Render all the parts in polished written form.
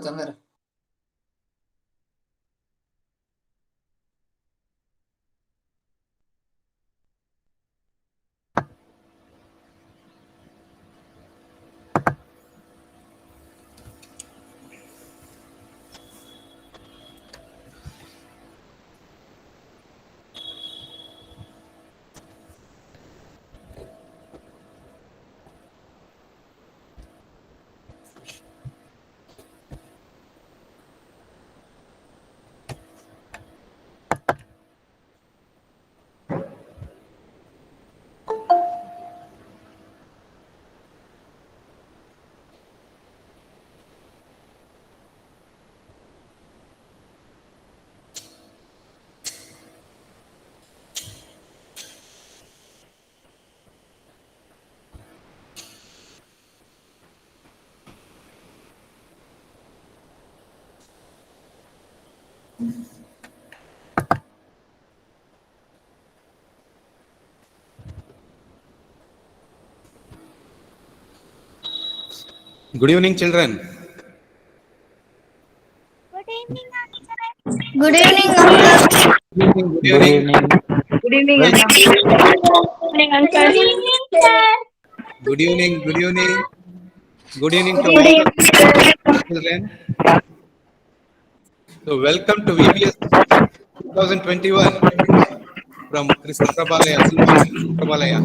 ತಂದ್ರೆ Good evening, children. Good evening, Uncle. Good evening, Uncle. Good evening. Good evening, Well, Uncle. Good evening, sir. Good evening. Good evening. Good evening to Good all evening. the children. So, welcome to VBS 2021 from Krista Prabhalaya, Krista Prabhalaya,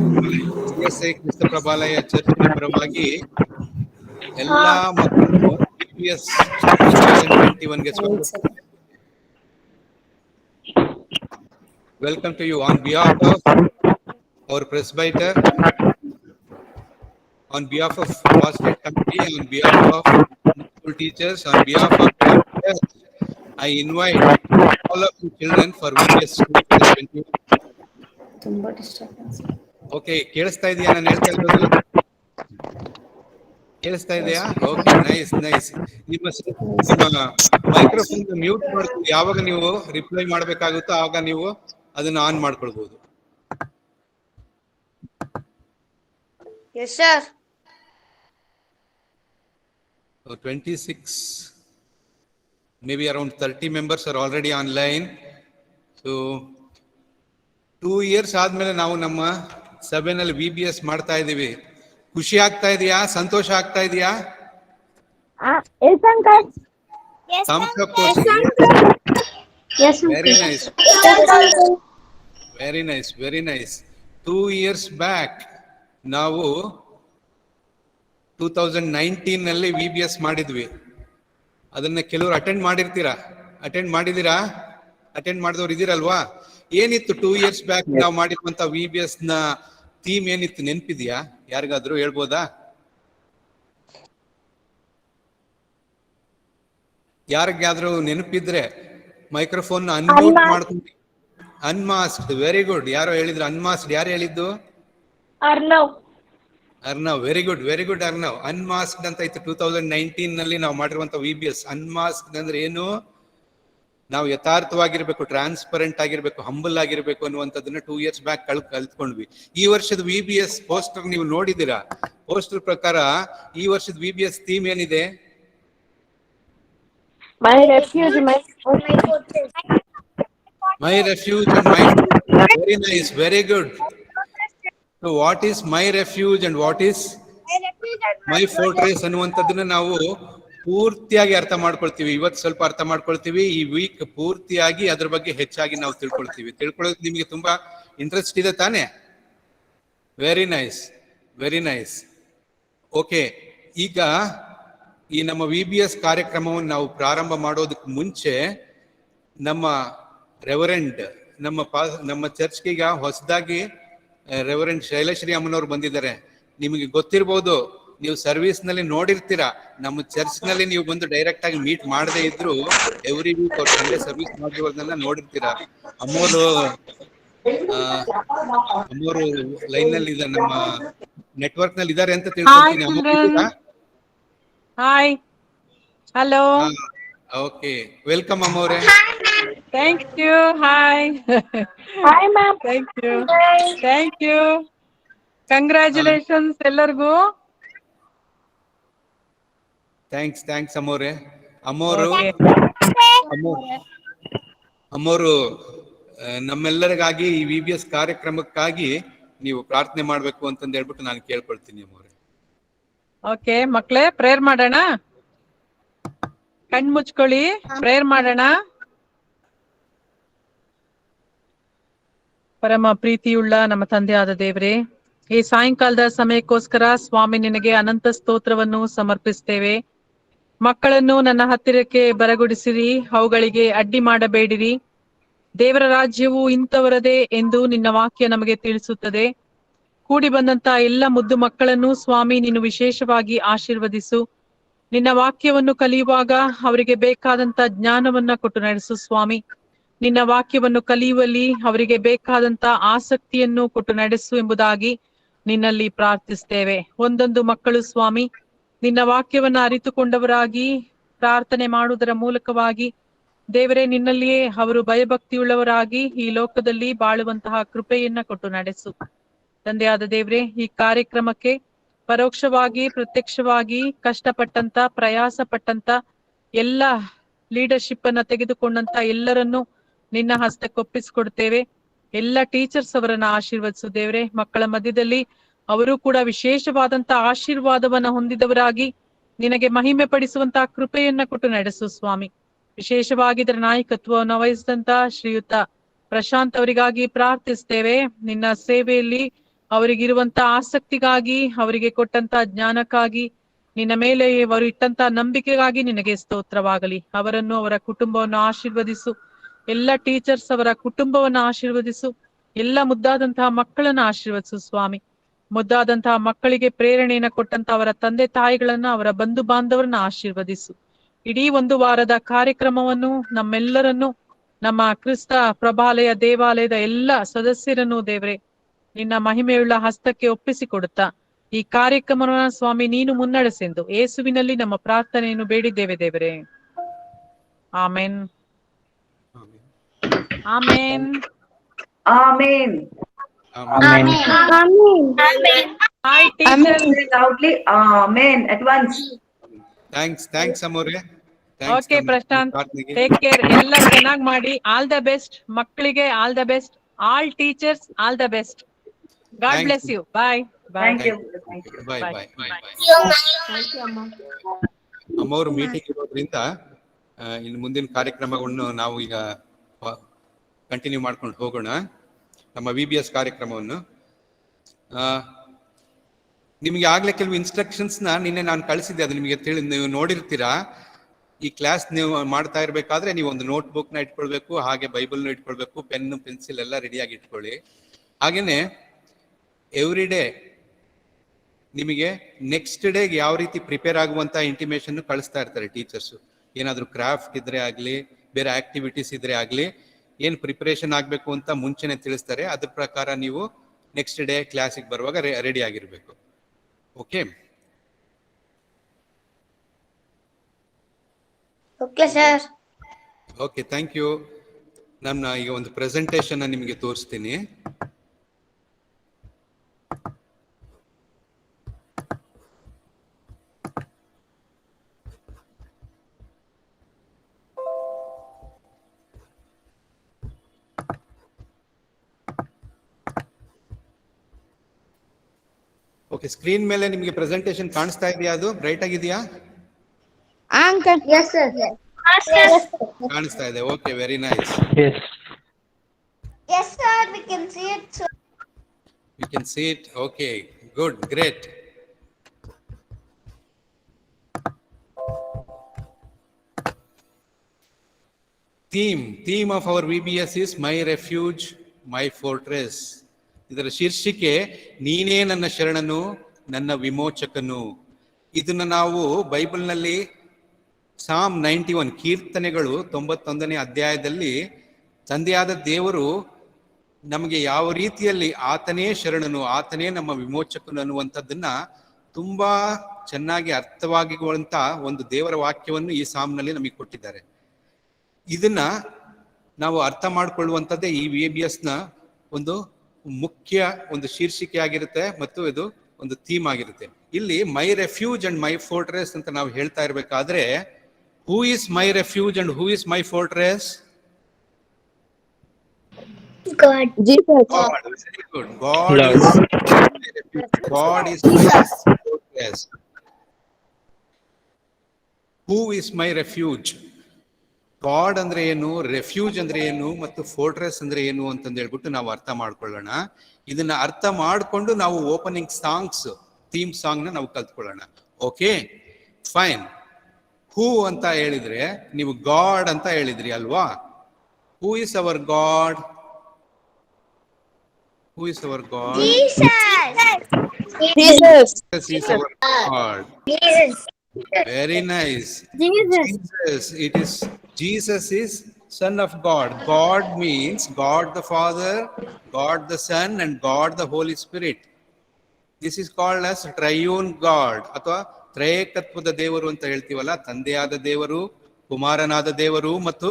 CSI Krista Prabhalaya ಚರ್ಚಿನ ಪರವಾಗಿ ಎಲ್ಲ ಮಕ್ಕಳು VBS 2021 ಗೆ ಸ್ವಾಗತ. Welcome to you on behalf of our presbyter, on behalf of Pastorate Committee, on behalf of school teachers, on behalf of our church, I invite all of you children for VBS 2021. ತುಂಬಾ disturbance. Okay, ಕೇಳಿಸ್ತಾ ಇದೆಯಾ ನಾನು ಹೇಳ್ತಾ ಇರೋದು? ಕೇಳಿಸ್ತಾ ಇದೆಯಾ? Okay, nice nice. ನಿಮ್ಮ microphone mute ಮಾಡ್ಕೊಳ್ಳಿ. ಯಾವಾಗ ನೀವು ರಿಪ್ಲೈ ಮಾಡಬೇಕಾಗುತ್ತೋ ಆವಾಗ ನೀವು ಅದನ್ನ ಆನ್ ಮಾಡ್ಕೊಳ್ಬಹುದು. Yes, sir. 26, maybe around 30 members are already online. So 2 years ಆದ್ಮೇಲೆ ನಾವು ನಮ್ಮ ಸಭೆನಲ್ಲಿ VBS ಮಾಡ್ತಾ ಇದೀವಿ. ಖುಷಿ ಆಗ್ತಾ ಇದೆಯಾ? ಸಂತೋಷ ಆಗ್ತಾ ಇದೆಯಾ? Yes, Uncle. Yes, Thumbs up Uncle. ತೋರಿಸಿ. Yes, Very nice. Uncle. Very nice. Very nice. 2 years back ನಾವು 2019 ನಲ್ಲಿ VBS ಮಾಡಿದ್ವಿ. ಅದನ್ನ ಕೆಲವರು ಅಟೆಂಡ್ ಮಾಡಿರ್ತೀರಾ? ಅಟೆಂಡ್ ಮಾಡಿದೀರಾ? ಅಟೆಂಡ್ ಮಾಡಿದವ್ರು ಇದೀರಲ್ವಾ? ಏನಿತ್ತು 2 years ಬ್ಯಾಕ್ ನಾವು ಮಾಡಿರುವಂತ VBS ನ ಥೀಮ್ ಏನಿತ್ತು ನೆನಪಿದ್ಯಾ? ಯಾರಿಗಾದ್ರೂ ಹೇಳ್ಬೋದಾ? ಯಾರಿಗಾದ್ರೂ ನೆನಪಿದ್ರೆ ಮೈಕ್ರೋಫೋನ್ ಅನ್ಮ್ಯೂಟ್ ಮಾಡ್ಕೊಂಡು. ಅನ್ಮಾಸ್ಕ್ಡ್. Very good. ಯಾರೋ ಹೇಳಿದ್ರು ಅನ್ಮಾಸ್ಕ್ಡ್. ಯಾರು ಹೇಳಿದ್ದು? Arnav. Arnav. Very good, very good Arnav. Unmasked ಅಂತ ಇತ್ತು 2019 ನಲ್ಲಿ ನಾವು ಮಾಡಿರುವಂತ VBS. ಅನ್ಮಾಸ್ಕ್ಡ್ ಅಂದ್ರೆ ಏನು? ನಾವು ಯಥಾರ್ಥವಾಗಿರ್ಬೇಕು, ಟ್ರಾನ್ಸ್ಪರೆಂಟ್ ಆಗಿರ್ಬೇಕು, ಹಂಬಲ್ ಆಗಿರ್ಬೇಕು ಅನ್ನುವಂಥದ್ದನ್ನ 2 years ಬ್ಯಾಕ್ ಕಲ್ತ್ಕೊಂಡ್ವಿ. ಈ ವರ್ಷದ VBS ಪೋಸ್ಟರ್ ನೀವು ನೋಡಿದ್ದೀರಾ? ಪೋಸ್ಟರ್ ಪ್ರಕಾರ ಈ ವರ್ಷದ VBS ಥೀಮ್ ಏನಿದೆ? My refuge, my fortress. My refuge and my fortress. Very nice, very good. So what is my refuge and what is My refuge and my fortress ಅನ್ನುವಂಥದ್ದನ್ನ ನಾವು ಪೂರ್ತಿಯಾಗಿ ಅರ್ಥ ಮಾಡ್ಕೊಳ್ತೀವಿ. ಇವತ್ತು ಸ್ವಲ್ಪ ಅರ್ಥ ಮಾಡ್ಕೊಳ್ತೀವಿ. ಈ ವೀಕ್ ಪೂರ್ತಿಯಾಗಿ ಅದ್ರ ಬಗ್ಗೆ ಹೆಚ್ಚಾಗಿ ನಾವು ತಿಳ್ಕೊಳ್ತೀವಿ. ತಿಳ್ಕೊಳ್ಳೋದು ನಿಮಗೆ ತುಂಬಾ ಇಂಟ್ರೆಸ್ಟ್ ಇದೆ ತಾನೇ? Very nice, very nice. Okay, ಈಗ ಈ ನಮ್ಮ VBS ಕಾರ್ಯಕ್ರಮವನ್ನು ನಾವು ಪ್ರಾರಂಭ ಮಾಡೋದಕ್ಕೆ ಮುಂಚೆ ನಮ್ಮ ರೆವರೆಂಡ್ ನಮ್ಮ ಚರ್ಚ್ಗೆ ಈಗ ಹೊಸದಾಗಿ ರೆವರೆಂಡ್ ಶೈಲಶ್ರೀ ಅಮ್ಮನವ್ರು ಬಂದಿದ್ದಾರೆ. ನಿಮಗೆ ಗೊತ್ತಿರ್ಬೋದು, ನೀವು ಸರ್ವಿಸ್ ನಲ್ಲಿ ನೋಡಿರ್ತೀರಾ. ನಮ್ಮ ಚರ್ಚ್ ನಲ್ಲಿ ನೀವು ಬಂದು ಡೈರೆಕ್ಟ್ ಆಗಿ ಮೀಟ್ ಮಾಡದೇ ಇದ್ರು ಎವ್ರಿ ವೀಕ್ ಅವ್ರ ಸಂಡೇ ಸರ್ವಿಸ್ ಮಾಡಿರೋದನ್ನ ನೋಡಿರ್ತೀರಾ. ಅಮ್ಮೋರು ಲೈನ್ ನಲ್ಲಿ ಇದ್ದಾರೆ, ನಮ್ಮ ನೆಟ್ವರ್ಕ್ ನಲ್ಲಿ ಇದ್ದಾರೆ ಅಂತ ತಿಳ್ಕೊಳ್ತೀನಿ. ಅಮ್ಮ, ಹಾಯ್, ಹಲೋ, ಓಕೆ, ವೆಲ್ಕಮ್ ಅಮ್ಮವ್ರೆ. Thank you. Hi, Hi, ma'am. Thank you. Congratulations ಎಲ್ಲರಿಗೂ. ಥ್ಯಾಂಕ್ಸ್ ಅಮ್ಮವ್ರೆ. ಅಮ್ಮೋರು Okay. ಅಮ್ಮೋರು ನಮ್ಮೆಲ್ಲರಿಗಾಗಿ ಈ VBS ಕಾರ್ಯಕ್ರಮಕ್ಕಾಗಿ ನೀವು ಪ್ರಾರ್ಥನೆ ಮಾಡ್ಬೇಕು ಅಂತಂದು ಹೇಳ್ಬಿಟ್ಟು ನಾನು ಕೇಳ್ಕೊಳ್ತೀನಿ ಅಮ್ಮೋರೆ. ಓಕೆ ಮಕ್ಳೇ, ಪ್ರೇಯರ್ ಮಾಡೋಣ. ಕಣ್ ಮುಚ್ಕೊಳ್ಳಿ, ಪ್ರೇಯರ್ ಮಾಡೋಣ. ಪರಮ ಪ್ರೀತಿಯುಳ್ಳ ನಮ್ಮ ತಂದೆಯಾದ ದೇವರೇ, ಈ ಸಾಯಂಕಾಲದ ಸಮಯಕ್ಕೋಸ್ಕರ ಸ್ವಾಮಿ ನಿನಗೆ ಅನಂತ ಸ್ತೋತ್ರವನ್ನು ಸಮರ್ಪಿಸ್ತೇವೆ. ಮಕ್ಕಳನ್ನು ನನ್ನ ಹತ್ತಿರಕ್ಕೆ ಬರಗೊಡಿಸಿರಿ, ಅವುಗಳಿಗೆ ಅಡ್ಡಿ ಮಾಡಬೇಡಿರಿ. ದೇವರ ರಾಜ್ಯವು ಇಂಥವರದೇ ಎಂದು ನಿನ್ನ ವಾಕ್ಯ ನಮಗೆ ತಿಳಿಸುತ್ತದೆ. ಕೂಡಿ ಬಂದಂತ ಎಲ್ಲ ಮುದ್ದು ಮಕ್ಕಳನ್ನು ಸ್ವಾಮಿ ನೀನು ವಿಶೇಷವಾಗಿ ಆಶೀರ್ವದಿಸು. ನಿನ್ನ ವಾಕ್ಯವನ್ನು ಕಲಿಯುವಾಗ ಅವರಿಗೆ ಬೇಕಾದಂತ ಜ್ಞಾನವನ್ನ ಕೊಟ್ಟು ನಡೆಸು ಸ್ವಾಮಿ. ನಿನ್ನ ವಾಕ್ಯವನ್ನು ಕಲಿಯುವಲ್ಲಿ ಅವರಿಗೆ ಬೇಕಾದಂತ ಆಸಕ್ತಿಯನ್ನು ಕೊಟ್ಟು ನಡೆಸು ಎಂಬುದಾಗಿ ನಿನ್ನಲ್ಲಿ ಪ್ರಾರ್ಥಿಸ್ತೇವೆ. ಒಂದೊಂದು ಮಕ್ಕಳು ಸ್ವಾಮಿ ನಿನ್ನ ವಾಕ್ಯವನ್ನ ಅರಿತುಕೊಂಡವರಾಗಿ ಪ್ರಾರ್ಥನೆ ಮಾಡುವುದರ ಮೂಲಕವಾಗಿ ದೇವರೇ ನಿನ್ನಲ್ಲಿಯೇ ಅವರು ಭಯಭಕ್ತಿಯುಳ್ಳವರಾಗಿ ಈ ಲೋಕದಲ್ಲಿ ಬಾಳುವಂತಹ ಕೃಪೆಯನ್ನ ಕೊಟ್ಟು ನಡೆಸು. ತಂದೆಯಾದ ದೇವರೇ, ಈ ಕಾರ್ಯಕ್ರಮಕ್ಕೆ ಪರೋಕ್ಷವಾಗಿ ಪ್ರತ್ಯಕ್ಷವಾಗಿ ಕಷ್ಟಪಟ್ಟಂತ ಪ್ರಯಾಸ ಪಟ್ಟಂತ ಎಲ್ಲ ಲೀಡರ್ಶಿಪ್ ಅನ್ನ ತೆಗೆದುಕೊಂಡಂತ ಎಲ್ಲರನ್ನು ನಿನ್ನ ಹಸ್ತಕ್ಕೊಪ್ಪಿಸಿಕೊಡ್ತೇವೆ. ಎಲ್ಲ ಟೀಚರ್ಸ್ ಅವರನ್ನ ಆಶೀರ್ವದಿಸು ದೇವರೇ. ಮಕ್ಕಳ ಮಧ್ಯದಲ್ಲಿ ಅವರು ಕೂಡ ವಿಶೇಷವಾದಂತ ಆಶೀರ್ವಾದವನ್ನ ಹೊಂದಿದವರಾಗಿ ನಿನಗೆ ಮಹಿಮೆ ಪಡಿಸುವಂತಹ ಕೃಪೆಯನ್ನ ಕೊಟ್ಟು ನಡೆಸು ಸ್ವಾಮಿ. ವಿಶೇಷವಾಗಿ ಇದರ ನಾಯಕತ್ವವನ್ನು ವಹಿಸಿದಂತ ಶ್ರೀಯುತ ಪ್ರಶಾಂತ್ ಅವರಿಗಾಗಿ ಪ್ರಾರ್ಥಿಸ್ತೇವೆ. ನಿನ್ನ ಸೇವೆಯಲ್ಲಿ ಅವರಿಗಿರುವಂತ ಆಸಕ್ತಿಗಾಗಿ, ಅವರಿಗೆ ಕೊಟ್ಟಂತ ಜ್ಞಾನಕ್ಕಾಗಿ, ನಿನ್ನ ಮೇಲೆ ಅವರು ಇಟ್ಟಂತ ನಂಬಿಕೆಗಾಗಿ ನಿನಗೆ ಸ್ತೋತ್ರವಾಗಲಿ. ಅವರನ್ನು ಅವರ ಕುಟುಂಬವನ್ನು ಆಶೀರ್ವದಿಸು. ಎಲ್ಲ ಟೀಚರ್ಸ್ ಅವರ ಕುಟುಂಬವನ್ನ ಆಶೀರ್ವದಿಸು. ಎಲ್ಲ ಮುದ್ದಾದಂತಹ ಮಕ್ಕಳನ್ನ ಆಶೀರ್ವದಿಸು ಸ್ವಾಮಿ. ಮುದ್ದಾದಂತಹ ಮಕ್ಕಳಿಗೆ ಪ್ರೇರಣೆಯನ್ನ ಕೊಟ್ಟಂತ ಅವರ ತಂದೆ ತಾಯಿಗಳನ್ನ, ಅವರ ಬಂಧು ಬಾಂಧವರನ್ನ ಆಶೀರ್ವದಿಸು. ಇಡೀ ಒಂದು ವಾರದ ಕಾರ್ಯಕ್ರಮವನ್ನು ನಮ್ಮೆಲ್ಲರನ್ನು, ನಮ್ಮ ಕ್ರಿಸ್ತ ಪ್ರಭಾಲಯ ದೇವಾಲಯದ ಎಲ್ಲ ಸದಸ್ಯರನ್ನು ದೇವರೇ ನಿನ್ನ ಮಹಿಮೆಯುಳ್ಳ ಹಸ್ತಕ್ಕೆ ಒಪ್ಪಿಸಿಕೊಡುತ್ತಾ ಈ ಕಾರ್ಯಕ್ರಮವನ್ನು ಸ್ವಾಮಿ ನೀನು ಮುನ್ನಡೆಸೆಂದು ಯೇಸುವಿನಲ್ಲಿ ನಮ್ಮ ಪ್ರಾರ್ಥನೆಯನ್ನು ಬೇಡಿದ್ದೇವೆ ದೇವರೇ. Amen. Amen. Amen. Amen. Hi teacher. Say loudly, Amen at once. Thanks ಅಮ್ಮೋರೆ. Okay Prashant, take care. ಎಲ್ಲ ಚೆನ್ನಾಗಿ ಮಾಡಿ. ಆಲ್ ದ ಬೆಸ್ಟ್ ಮಕ್ಕಳಿಗೆ. All the best. All teachers all the best. God Thank bless you. Bye bye. Thank you. Thank you. Bye Bye. Bye bye. Thank you, Amma. ಅಮ್ಮವ್ರ meeting ಇರೋದ್ರಿಂದ ಇನ್ನು ಮುಂದಿನ ಕಾರ್ಯಕ್ರಮಗಳನ್ನು ನಾವು ಈಗ ಕಂಟಿನ್ಯೂ ಮಾಡ್ಕೊಂಡು ಹೋಗೋಣ. ನಮ್ಮ VBS ಕಾರ್ಯಕ್ರಮವನ್ನು ನಿಮಗೆ ಆಗ್ಲೇ ಕೆಲವು ಇನ್ಸ್ಟ್ರಕ್ಷನ್ಸ್ ನಿನ್ನೆ ನಾನು ಕಳಿಸಿದ್ದೆ. ಅದು ನಿಮಗೆ ನೀವು ನೋಡಿರ್ತೀರಾ. ಈ ಕ್ಲಾಸ್ ನೀವು ಮಾಡ್ತಾ ಇರ್ಬೇಕಾದ್ರೆ ನೀವು ಒಂದು ನೋಟ್ ಬುಕ್ ನ ಇಟ್ಕೊಳ್ಬೇಕು, ಹಾಗೆ ಬೈಬಲ್ನ ಇಟ್ಕೊಳ್ಬೇಕು, ಪೆನ್ನು ಪೆನ್ಸಿಲ್ ಎಲ್ಲ ರೆಡಿಯಾಗಿ ಇಟ್ಕೊಳ್ಳಿ. ಹಾಗೇನೆ ಎವ್ರಿ ಡೇ ನಿಮಗೆ ನೆಕ್ಸ್ಟ್ ಡೇಗೆ ಯಾವ ರೀತಿ ಪ್ರಿಪೇರ್ ಆಗುವಂತ ಇಂಟಿಮೇಷನ್ ಕಳಿಸ್ತಾ ಇರ್ತಾರೆ ಟೀಚರ್ಸು. ಏನಾದರೂ ಕ್ರಾಫ್ಟ್ ಇದ್ರೆ ಆಗ್ಲಿ, ಬೇರೆ ಆಕ್ಟಿವಿಟೀಸ್ ಇದ್ರೆ ಆಗ್ಲಿ, ಏನ್ ಪ್ರಿಪರೇಷನ್ ಆಗ್ಬೇಕು ಅಂತ ಮುಂಚೆನೆ ತಿಳಿಸ್ತಾರೆ. ಅದ್ರ ಪ್ರಕಾರ ನೀವು ನೆಕ್ಸ್ಟ್ ಡೇ ಕ್ಲಾಸಿಗೆ ಬರುವಾಗ ರೆಡಿ ಆಗಿರ್ಬೇಕು. Okay okay sir. Okay, thank you. ನಾನು ಈಗ ಒಂದು ಪ್ರೆಸೆಂಟೇಷನ್ ನಿಮಗೆ ತೋರಿಸ್ತೀನಿ. ಓಕೆ, ಸ್ಕ್ರೀನ್ ಮೇಲೆ ನಿಮಗೆ ಪ್ರೆಸೆಂಟೇಷನ್ ಕಾಣಿಸ್ತಾ ಇದೆಯಾ? ಅದು ಬ್ರೈಟ್ ಆಗಿದೆಯಾ? Uncle. Yes sir. ಕಾಣಿಸ್ತಾ ಇದೆ. Okay, very nice. Yes sir, we can see it sir. You can see it. Okay, good, great. Theme of our VBS is My Refuge, My Fortress. ಇದರ ಶೀರ್ಷಿಕೆ ನೀನೇ ನನ್ನ ಶರಣನು, ನನ್ನ ವಿಮೋಚಕನು. ಇದನ್ನ ನಾವು ಬೈಬಲ್ನಲ್ಲಿ ಸಾಮ್ 91 ಕೀರ್ತನೆಗಳು 91ನೇ ಅಧ್ಯಾಯದಲ್ಲಿ ತಂದೆಯಾದ ದೇವರು ನಮಗೆ ಯಾವ ರೀತಿಯಲ್ಲಿ ಆತನೇ ಶರಣನು, ಆತನೇ ನಮ್ಮ ವಿಮೋಚಕನು ಅನ್ನುವಂಥದ್ದನ್ನ ತುಂಬಾ ಚೆನ್ನಾಗಿ ಅರ್ಥವಾಗುವಂತ ಒಂದು ದೇವರ ವಾಕ್ಯವನ್ನು ಈ ಸಾಮ್ನಲ್ಲಿ ನಮಗೆ ಕೊಟ್ಟಿದ್ದಾರೆ. ಇದನ್ನ ನಾವು ಅರ್ಥ ಮಾಡಿಕೊಳ್ಳುವಂಥದ್ದೇ ಈ VBS ನ ಒಂದು ಮುಖ್ಯ ಒಂದು ಶೀರ್ಷಿಕೆ ಆಗಿರುತ್ತೆ ಮತ್ತು ಇದು ಒಂದು ಥೀಮ್ ಆಗಿರುತ್ತೆ. ಇಲ್ಲಿ ಮೈ ರೆಫ್ಯೂಜ್ ಅಂಡ್ ಮೈ ಫೋರ್ಟ್ರೆಸ್ ಅಂತ ನಾವು ಹೇಳ್ತಾ ಇರ್ಬೇಕಾದ್ರೆ Who is my refuge and who is my fortress? God. Jesus. God. Very good. God is my refuge. God is my fortress. Who is my refuge? God ಅಂದ್ರೆ ಏನು, refuge ಅಂದ್ರೆ ಏನು, ಮತ್ತು fortress ಅಂದ್ರೆ ಏನು ಅಂತಂದು ಹೇಳ್ಬಿಟ್ಟು ನಾವು ಅರ್ಥ ಮಾಡ್ಕೊಳ್ಳೋಣ. ಇದನ್ನ ಅರ್ಥ ಮಾಡಿಕೊಂಡು ನಾವು ಓಪನಿಂಗ್ ಸಾಂಗ್ಸ್, ಥೀಮ್ ಸಾಂಗ್ ನ ನಾವು ಕಲ್ತ್ಕೊಳ್ಳೋಣ. Okay, fine. ಹೂ ಅಂತ ಹೇಳಿದ್ರೆ ನೀವು ಗಾಡ್ ಅಂತ ಹೇಳಿದ್ರಿ ಅಲ್ವಾ? Who is our God? Who is our God? Jesus. Jesus is our God. Jesus. Very nice. Jesus. Jesus. It is Jesus is Son of God. God means God the Father, God the Son, and God the Holy Spirit. This is called as triune God ಅಥವಾ ತ್ರೈಕತ್ವದ ದೇವರು ಅಂತ ಹೇಳ್ತೀವಲ್ಲ. ತಂದೆಯಾದ ದೇವರು, ಕುಮಾರನಾದ ದೇವರು ಮತ್ತು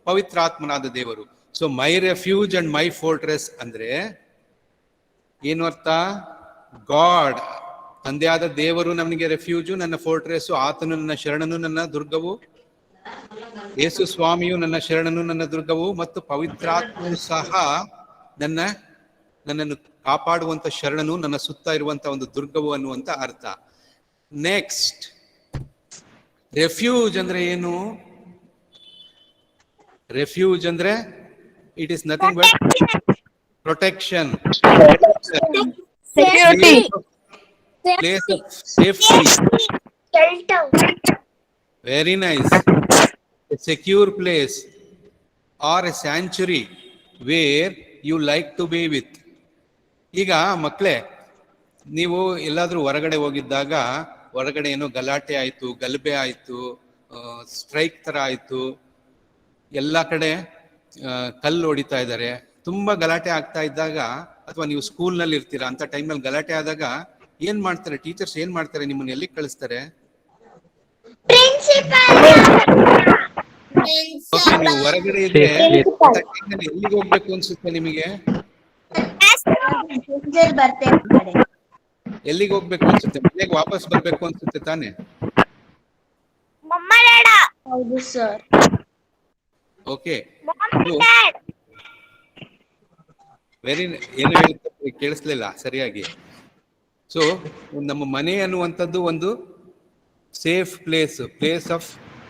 ಪವಿತ್ರಾತ್ಮನಾದ ದೇವರು. So my refuge and my fortress ಅಂದ್ರೆ ಏನು ಅರ್ಥ? ಗಾಡ್, ತಂದೆಯಾದ ದೇವರು ನಮಗೆ ರೆಫ್ಯೂಜು, ನನ್ನ ಫೋರ್ಟ್ರೆಸ್ಸು, ಆತನು ನನ್ನ ಶರಣನು, ನನ್ನ ದುರ್ಗವು. ಯೇಸು ಸ್ವಾಮಿಯು ನನ್ನ ಶರಣನು, ನನ್ನ ದುರ್ಗವು, ಮತ್ತು ಪವಿತ್ರಾತ್ಮನು ಸಹ ನನ್ನನ್ನು ಕಾಪಾಡುವಂತ ಶರಣನು, ನನ್ನ ಸುತ್ತ ಇರುವಂತ ಒಂದು ದುರ್ಗವು ಅನ್ನುವಂತ ಅರ್ಥ. ನೆಕ್ಸ್ಟ್, ರೆಫ್ಯೂಜ್ ಅಂದ್ರೆ ಏನು? ರೆಫ್ಯೂಜ್ ಅಂದ್ರೆ it is nothing but protection, Security. place of safety. Shelter. Very nice. A secure place or a sanctuary where you like to be with. ಈಗ ಮಕ್ಕಳೇ, ನೀವು ಎಲ್ಲಾದ್ರೂ ಹೊರಗಡೆ ಹೋಗಿದ್ದಾಗ ಹೊರಗಡೆ ಏನೋ ಗಲಾಟೆ ಆಯ್ತು, ಗಲಭೆ ಆಯ್ತು, ಸ್ಟ್ರೈಕ್ ತರ ಆಯ್ತು, ಎಲ್ಲ ಕಡೆ ಕಲ್ಲು ಹೊಡಿತಾ ಇದ್ದಾರೆ, ತುಂಬಾ ಗಲಾಟೆ ಆಗ್ತಾ ಇದ್ದಾಗ, ಅಥವಾ ನೀವು ಸ್ಕೂಲ್ನಲ್ಲಿ ಇರ್ತೀರಾ ಅಂತ ಟೈಮ್ನಲ್ಲಿ ಗಲಾಟೆ ಆದಾಗ ಏನ್ ಮಾಡ್ತಾರೆ ಟೀಚರ್ಸ್? ಏನ್ ಮಾಡ್ತಾರೆ? ನಿಮ್ಮನ್ನ ಎಲ್ಲಿಗೆ ಕಳಿಸ್ತಾರೆ? ಓಕೆ, ನೀವು ಹೊರಗಡೆ ಇದ್ರೆ ಎಲ್ಲಿಗೆ ಹೋಗ್ಬೇಕು ಅನ್ಸುತ್ತೆ ನಿಮಗೆ? ಎಲ್ಲಿಗೆ ಹೋಗ್ಬೇಕು ಅನ್ಸುತ್ತೆ? ಮನೆಗೆ ವಾಪಸ್ ಬರ್ಬೇಕು ಅನ್ಸುತ್ತೆ ತಾನೆ? ಹೌದು ಸರ್. ಓಕೆ, ವೆರಿ, ಏನು ಹೇಳ್ತಾರೆ ಕೇಳಿಸ್ಲಿಲ್ಲ ಸರಿಯಾಗಿ. ಸೊ ನಮ್ಮ ಮನೆ ಅನ್ನುವಂಥದ್ದು ಒಂದು safe place, place of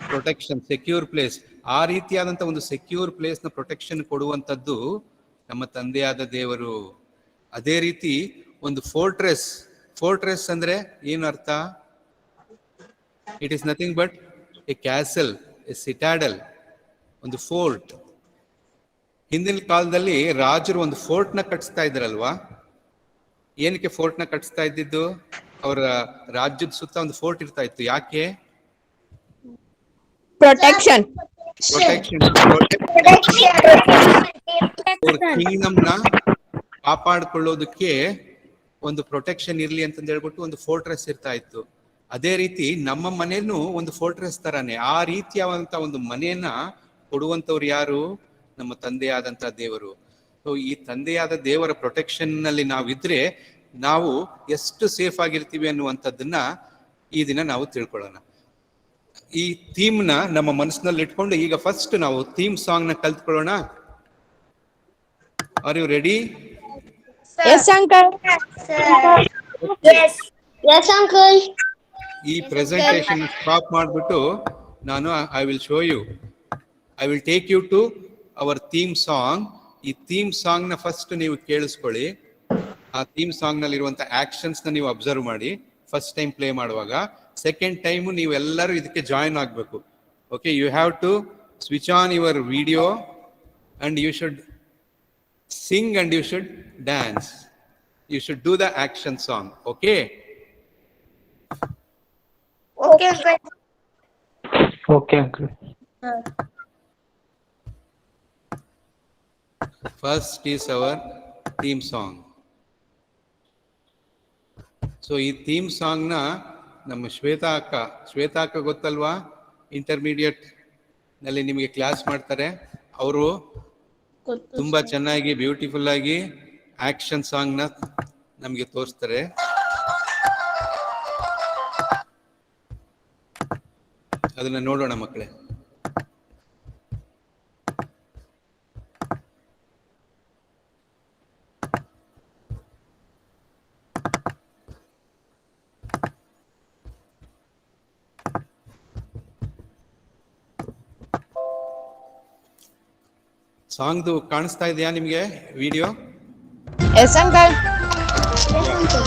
protection, secure place. ಆ ರೀತಿಯಾದಂಥ ಒಂದು ಸೆಕ್ಯೂರ್ ಪ್ಲೇಸ್ನ ಪ್ರೊಟೆಕ್ಷನ್ ಕೊಡುವಂಥದ್ದು ನಮ್ಮ ತಂದೆಯಾದ ದೇವರು. ಅದೇ ರೀತಿ ಒಂದು ಫೋರ್ಟ್ರೆಸ್, ಫೋರ್ಟ್ರೆಸ್ ಅಂದ್ರೆ ಏನು ಅರ್ಥ? It is nothing but a castle, a citadel, ಒಂದು ಫೋರ್ಟ್. ಹಿಂದಿನ ಕಾಲದಲ್ಲಿ ರಾಜರು ಒಂದು ಫೋರ್ಟ್ ನ ಕಟ್ಟಿಸ್ತಾ ಇದ್ರಲ್ವಾ? ಏನಕ್ಕೆ ಫೋರ್ಟ್ ನ ಕಟ್ಟಿಸ್ತಾ ಇದ್ದಿದ್ದು? ಅವರ ರಾಜ್ಯದ ಸುತ್ತ ಒಂದು ಫೋರ್ಟ್ ಇರ್ತಾ ಇತ್ತು. ಯಾಕೆ? Protection. ಪ್ರೊಟೆಕ್ಷನ್. ಕಿಂಗ್ಡಮ್ ನ ಕಾಪಾಡ್ಕೊಳ್ಳೋದಕ್ಕೆ ಒಂದು ಪ್ರೊಟೆಕ್ಷನ್ ಇರ್ಲಿ ಅಂತ ಹೇಳ್ಬಿಟ್ಟು ಒಂದು ಫೋರ್ಟ್ರೆಸ್ ಇರ್ತಾ ಇತ್ತು. ಅದೇ ರೀತಿ ನಮ್ಮ ಮನೇನು ಒಂದು ಫೋರ್ಟ್ರೆಸ್ ತರಾನೇ. ಆ ರೀತಿಯಾದಂತ ಒಂದು ಮನೆಯನ್ನ ಕೊಡುವಂತವ್ರು ಯಾರು? ನಮ್ಮ ತಂದೆಯಾದಂತ ದೇವರು. ಸೊ ಈ ತಂದೆಯಾದ ದೇವರ ಪ್ರೊಟೆಕ್ಷನ್ ನಲ್ಲಿ ನಾವಿದ್ರೆ ನಾವು ಎಷ್ಟು ಸೇಫ್ ಆಗಿರ್ತೀವಿ ಅನ್ನುವಂಥದ್ದನ್ನ ಈ ದಿನ ನಾವು ತಿಳ್ಕೊಳ್ಳೋಣ. ಈ ಥೀಮ್ ನ ನಮ್ಮ ಮನಸ್ಸಿನಲ್ಲಿ ಇಟ್ಕೊಂಡು ಈಗ ಫಸ್ಟ್ ನಾವು ಥೀಮ್ ಸಾಂಗ್ ನ ಕಲ್ತ್ಕೊಳ್ಳೋಣ. Are you ready? Yes, uncle. Yes. Yes, uncle. ಈ ಪ್ರೆಸೆಂಟೇಷನ್ ಸ್ಟಾಪ್ ಮಾಡಿಬಿಟ್ಟು ನಾನು I will show you, I will take you to our theme song. ಈ ಥೀಮ್ ಸಾಂಗ್ ನ ಫಸ್ಟ್ ನೀವು ಕೇಳಿಸ್ಕೊಳ್ಳಿ. ಆ ಥೀಮ್ ಸಾಂಗ್ ನಲ್ಲಿ ಇರುವಂತ ಆಕ್ಷನ್ಸ್ ನ ನೀವು ಅಬ್ಸರ್ವ್ ಮಾಡಿ ಫಸ್ಟ್ ಟೈಮ್ ಪ್ಲೇ ಮಾಡುವಾಗ. ಸೆಕೆಂಡ್ ಟೈಮ್ ನೀವು ಎಲ್ಲರೂ ಇದಕ್ಕೆ ಜಾಯಿನ್ ಆಗಬೇಕು. Okay, you have to switch on your video and you should sing and you should dance. You should do the action song. Okay? Okay, uncle. Okay, uncle. First is our theme song. So ಈ theme song ನ ನಮ್ಮ ಶ್ವೇತಾ ಅಕ್ಕ ಗೊತ್ತಲ್ವಾ? Intermediate ನಲ್ಲಿ ನಿಮಗೆ class ಮಾಡ್ತಾರೆ. ಅವರು ತುಂಬಾ ಚೆನ್ನಾಗಿ ಬ್ಯೂಟಿಫುಲ್ ಆಗಿ ಆಕ್ಷನ್ ಸಾಂಗ್ ನ ನಮ್ಗೆ ತೋರಿಸ್ತಾರೆ. ಅದನ್ನ ನೋಡೋಣ ಮಕ್ಕಳೇ. ಸಾಂಗ್ದು ಕಾಣಿಸ್ತಾ ಇದೆಯಾ ನಿಮ್ಗೆ video? Yes, uncle. Yes, uncle.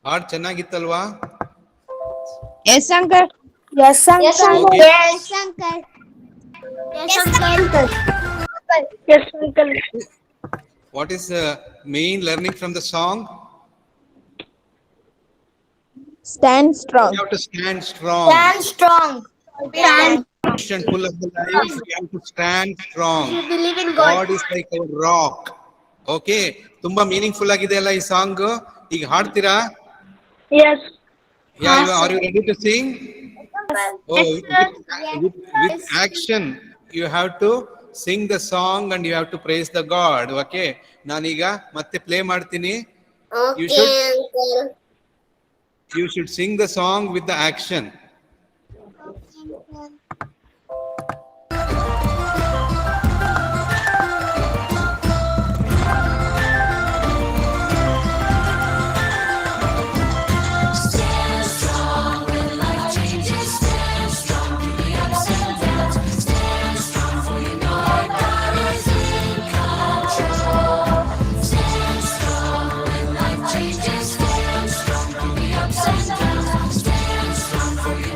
ಹಾಡ್ ಚೆನ್ನಾಗಿತ್ತಲ್ವಾ? Yes, uncle. Yes, uncle. Yes, uncle. Yes, uncle. Yes, uncle. Yes, uncle. What is the main learning from the song? Stand strong. You have to stand strong. Stand strong. Stand. Christian full of the life, you have to stand strong. You believe in God. God is like our rock. Okay, ತುಂಬಾ meaningful ಆಗಿದೆ ಅಲ್ಲ ಈ song. ಈಗ ಹಾಡ್ತೀರಾ? Yes. Yeah, are you ready to sing? Oh, Yes. with action. You have to sing the song and you have to praise the God. Okay, ನಾನೀಗ ಮತ್ತೆ play ಮಾಡ್ತೀನಿ. Okay, uncle. You should sing the song with the action. Stand strong for you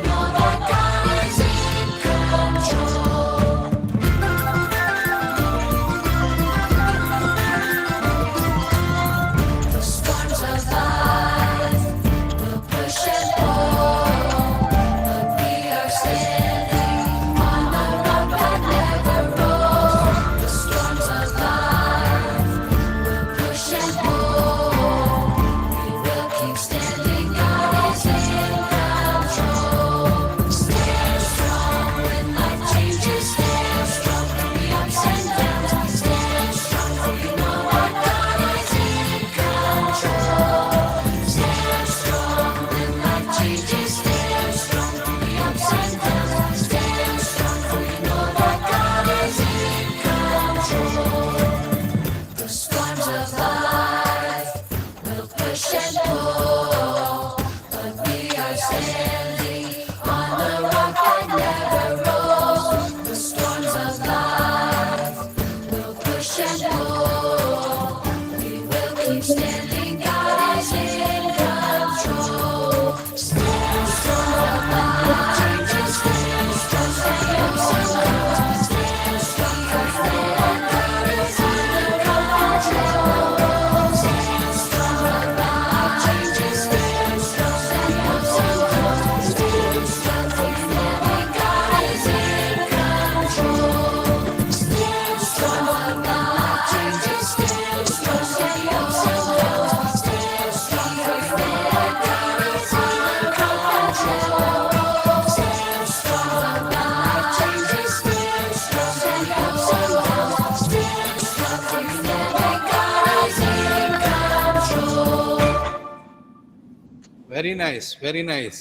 very nice, very nice.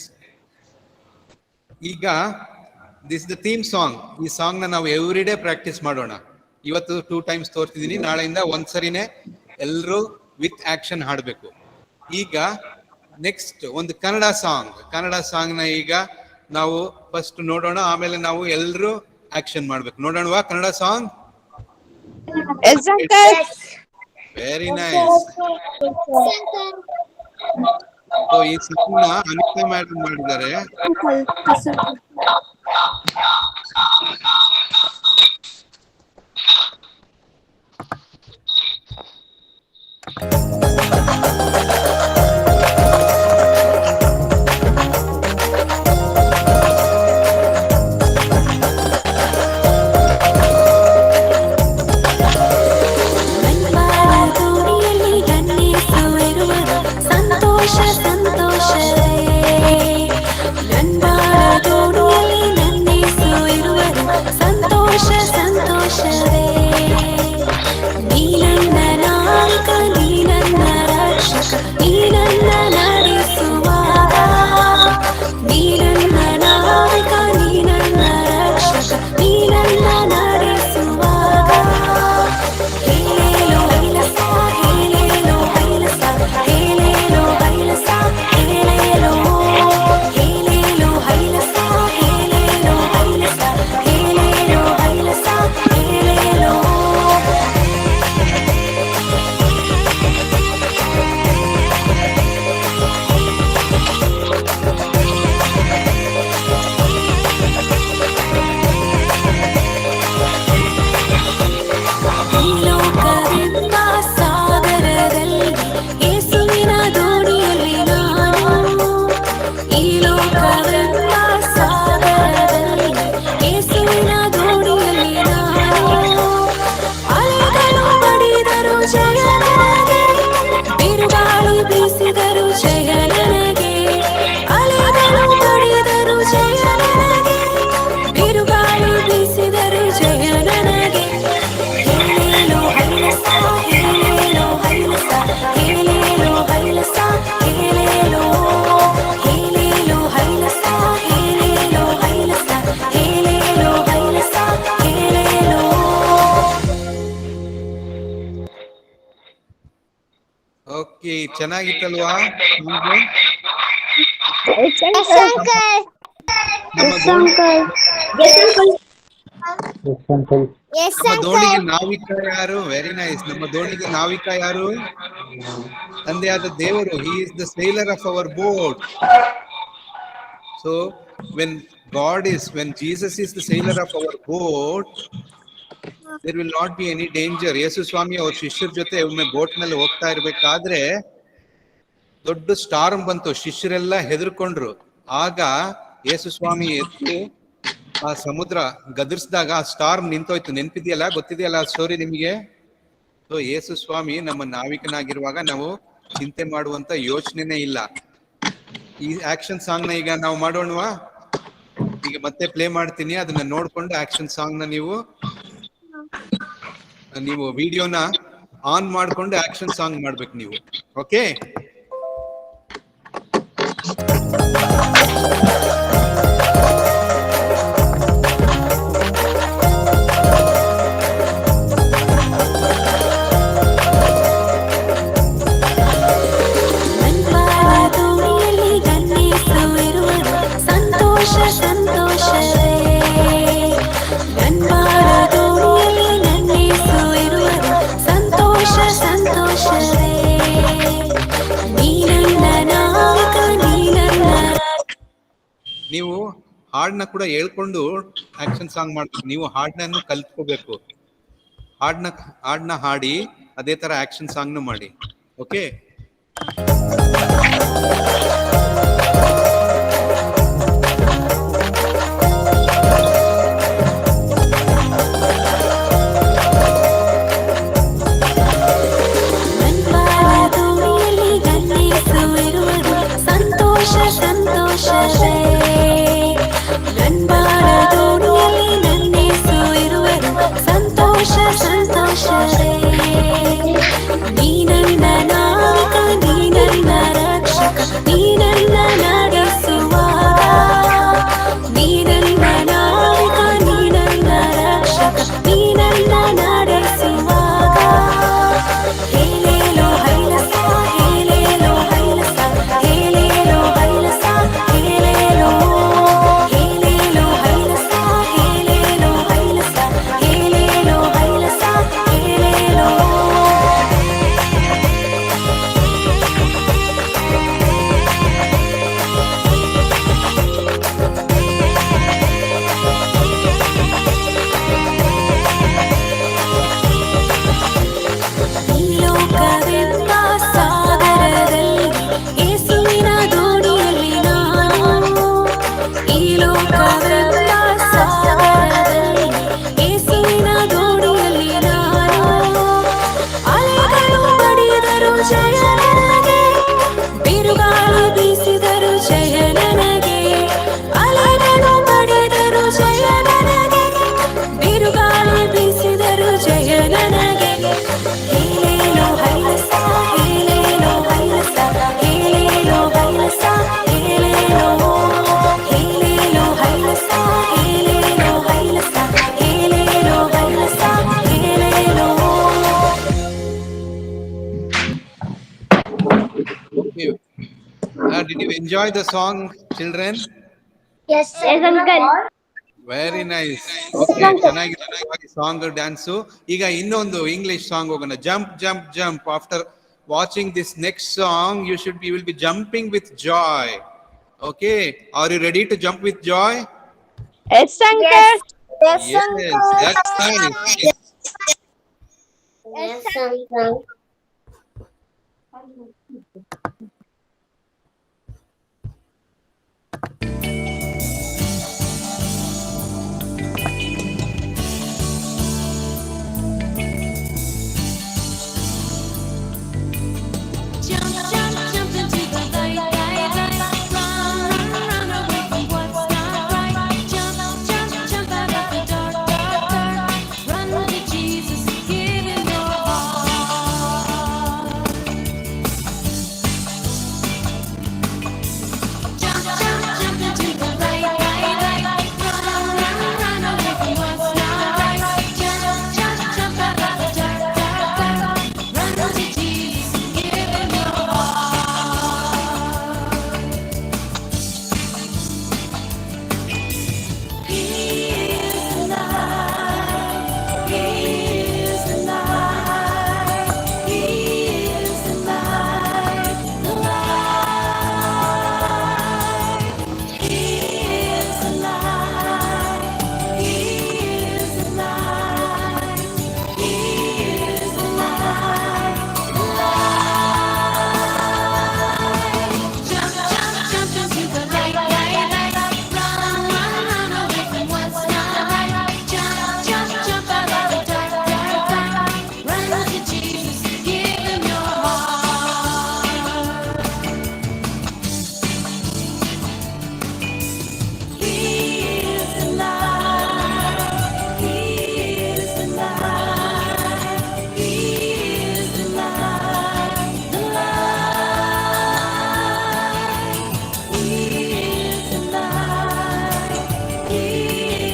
ಈಗ this the theme song. ಈ song ನ ನಾವು every day practice ಮಾಡೋಣ. ಇವತ್ತು 2 times ತೋರ್ತಿದ್ದೀನಿ, ನಾಳೆಯಿಂದ ಒಂದ್ಸರಿನೇ ಎಲ್ಲರೂ ವಿತ್ ಆಕ್ಷನ್ ಹಾಡಬೇಕು. ಈಗ ನೆಕ್ಸ್ಟ್ ಒಂದು ಕನ್ನಡ ಸಾಂಗ್ ನ ಈಗ ನಾವು ಫಸ್ಟ್ ನೋಡೋಣ, ಆಮೇಲೆ ನಾವು ಎಲ್ಲರೂ ಆಕ್ಷನ್ ಮಾಡ್ಬೇಕು. ನೋಡೋಣವಾ Kannada song? Yes uncle. Very nice. So ಈ ಸಾಂಗ್ ನ ಅನಿತಾ ಮೇಡಮ್ ಮಾಡಿದ್ದಾರೆ. ಓಕೆ, ಚೆನ್ನಾಗಿತ್ತಲ್ವಾ? ನಮ್ಮ ದೋಣಿಗೆ ನಾವಿಕ ಯಾರು? Very nice. ನಮ್ಮ ದೋಣಿಗೆ ನಾವಿಕ ಯಾರು? ತಂದೆಯಾದ ದೇವರು. He is the sailor of our boat. So when Jesus is the sailor of our boat, there will not be any danger. ಯೇಸು ಸ್ವಾಮಿ ಅವ್ರ ಶಿಷ್ಯರ ಜೊತೆ ಒಮ್ಮೆ ಬೋಟ್ ನಲ್ಲಿ ಹೋಗ್ತಾ ಇರ್ಬೇಕಾದ್ರೆ ದೊಡ್ಡ ಸ್ಟಾರ್ಮ್ ಬಂತು, ಶಿಷ್ಯರೆಲ್ಲ ಹೆದರ್ಕೊಂಡ್ರು. ಆಗ ಯೇಸು ಸ್ವಾಮಿ ಎದ್ದು ಆ ಸಮುದ್ರ ಗದರ್ಸಿದಾಗ ಆ ಸ್ಟಾರ್ಮ್ ನಿಂತೋಯ್ತು. ನೆನ್ಪಿದೆಯಲ್ಲ? ಗೊತ್ತಿದೆಯಲ್ಲ ಆ ಸ್ಟೋರಿ ನಿಮಗೆ? ಸೊ ಯೇಸು ಸ್ವಾಮಿ ನಮ್ಮ ನಾವಿಕನಾಗಿರುವಾಗ ನಾವು ಚಿಂತೆ ಮಾಡುವಂತ ಯೋಚನೆನೇ ಇಲ್ಲ. ಈ ಆಕ್ಷನ್ ಸಾಂಗ್ ನ ಈಗ ನಾವು ಮಾಡೋಣವಾ? ಈಗ ಮತ್ತೆ ಪ್ಲೇ ಮಾಡ್ತೀನಿ, ಅದನ್ನ ನೋಡ್ಕೊಂಡು ಆಕ್ಷನ್ ಸಾಂಗ್ ನ ನೀವು ವಿಡಿಯೋನ ಆನ್ ಮಾಡ್ಕೊಂಡು ಆಕ್ಷನ್ ಸಾಂಗ್ ಮಾಡ್ಬೇಕು ನೀವು. ಓಕೆ? ನೀವು ಹಾಡ್ನ ಕೂಡ ಹೇಳ್ಕೊಂಡು ಆಕ್ಷನ್ ಸಾಂಗ್ ಮಾಡ್ಬೇಕು. ನೀವು ಹಾಡ್ನ ಕಲ್ತ್ಕೋಬೇಕು. ಹಾಡ್ನ ಹಾಡಿ ಅದೇ ತರ ಆಕ್ಷನ್ ಸಾಂಗ್ನು ಮಾಡಿ. ಓಕೆ? ನೀ ನನ್ನ ನಾವಿಕ, ನೀ ನನ್ನ ರಕ್ಷಕ, ನೀ enjoy the song, children? Yes, uncle. Very nice. Okay, ಚೆನ್ನಾಗಿದೆ ಸಾಂಗ್, ಡ್ಯಾನ್ಸು. ಈಗ ಇನ್ನೊಂದು ಇಂಗ್ಲಿಷ್ ಸಾಂಗ್ ಹೋಗೋಣ. Jump jump jump. After watching this next song you will be jumping with joy. Okay, are you ready to jump with joy? Yes, uncle. Yes, Yes, uncle. that's nice. Yes, uncle. Jump, jump, jump into the light, light, light. Run, run, run away from what's not right. Jump, jump, jump out of the dark, dark, dark. Run to Jesus, give him your heart. Jump, jump, jump into the light, light, light. Run, run, run away from what's not right. Jump, jump, jump out of the dark, dark, dark. Run to Jesus, give him your He is the light. He is the light. He is the light. The light. He is the light. He is the light. He is the light. The light. Jump, jump, jump into the light, light, light. Run, run, run away from what's not right. Jump, jump, jump out of the dark, dark, dark. Run to Jesus, give him your heart. He is the light. He is the light. He is the light. The light. He is the light. He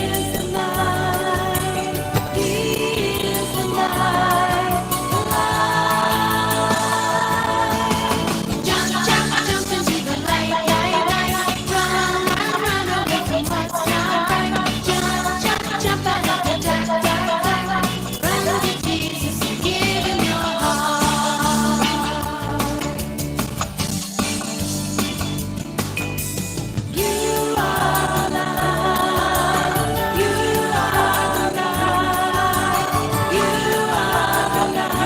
is the light. He is the light. The light. Jump, jump, jump into the light, light, light. Run, run, run away from what's not right. Jump, jump, jump out of the dark, dark, dark. Run to Jesus, give him your heart. You are the light. You are the light. You are the light.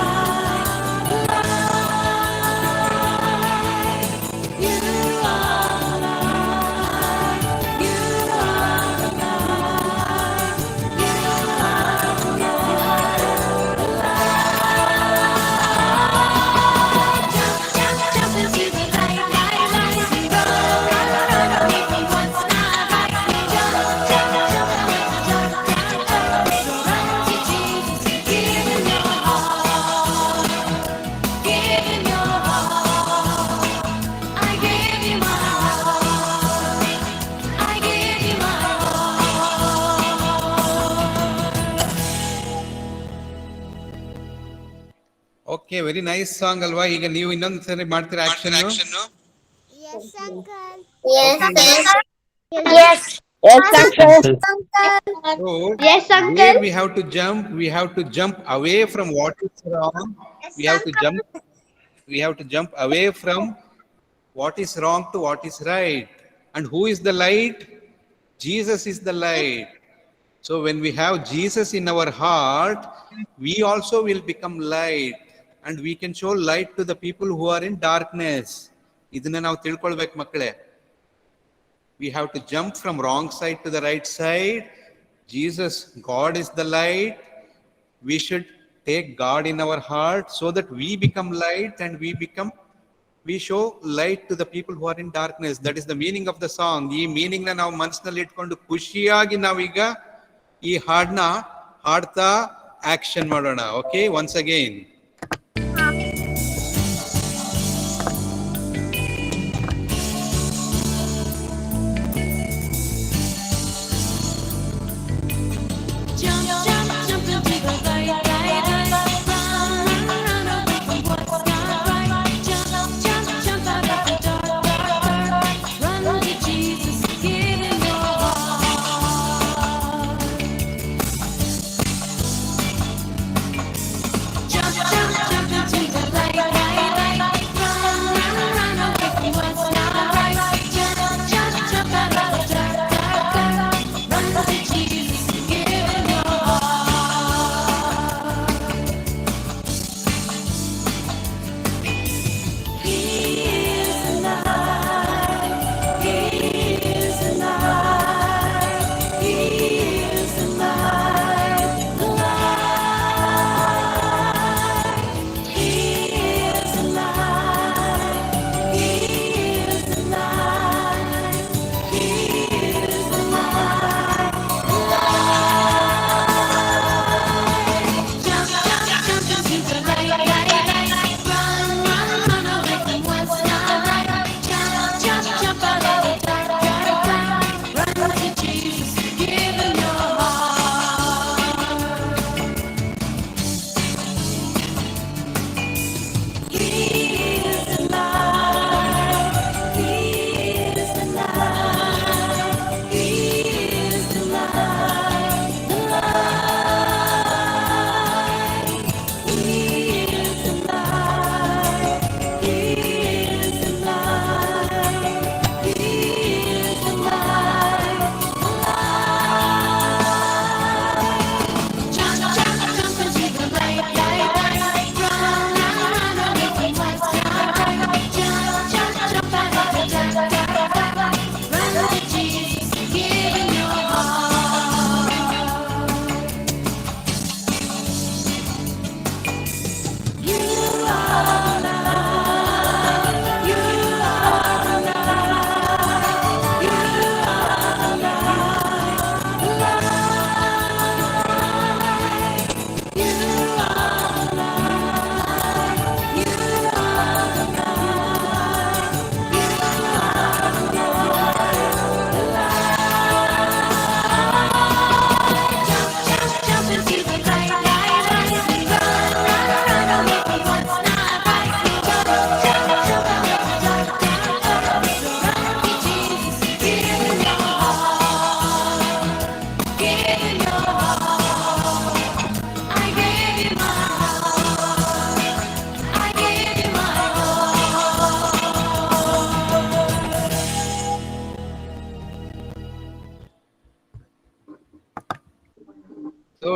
The light. You are the light. You are the light. You are the light. Jump, jump, jump into the light, light, light. Run, run, run away from what's not right. Jump, jump, jump out of the dark, dark, dark. Run to Jesus, give him your heart. Give him your heart. I give you my heart. I give you my heart. Okay, very nice song ಅಲ್ವಾ? ಈಗ ನೀವು ಇನ್ನೊಂದು ಸರಿ ಮಾಡ್ತೀರಾ action? Yes, uncle. Yes, uncle. Yes. Yes, uncle. So, Yes, where uncle. we have to jump away from what is wrong. We have to jump away from what is wrong to what is right. And who is the light? Jesus is the light. So when we have Jesus in our heart, we also will become light, and we can show light to the people who are in darkness. ಇದನ್ನ ನಾವು ತಿಳ್ಕೊಳ್ಬೇಕು ಮಕ್ಕಳೇ. We have to jump from wrong side to the right side. Jesus, God is the light. We should take God in our heart so that we become light, and we show light to the people who are in darkness. That is the meaning of the song. ಈ meaning ನ ನಾವು ಮನಸ್ಸಿನಲ್ಲಿ ಇಟ್ಕೊಂಡು ಖುಷಿಯಾಗಿ ನಾವೀಗ ಈ ಹಾಡನ್ನ ಹಾಡ್ತಾ ಆಕ್ಷನ್ ಮಾಡೋಣ. Okay, once again. Jump, jump, jump into the light, light, light. Run, run away from what's not right. Jump, jump, jump out of the dark, dark, dark.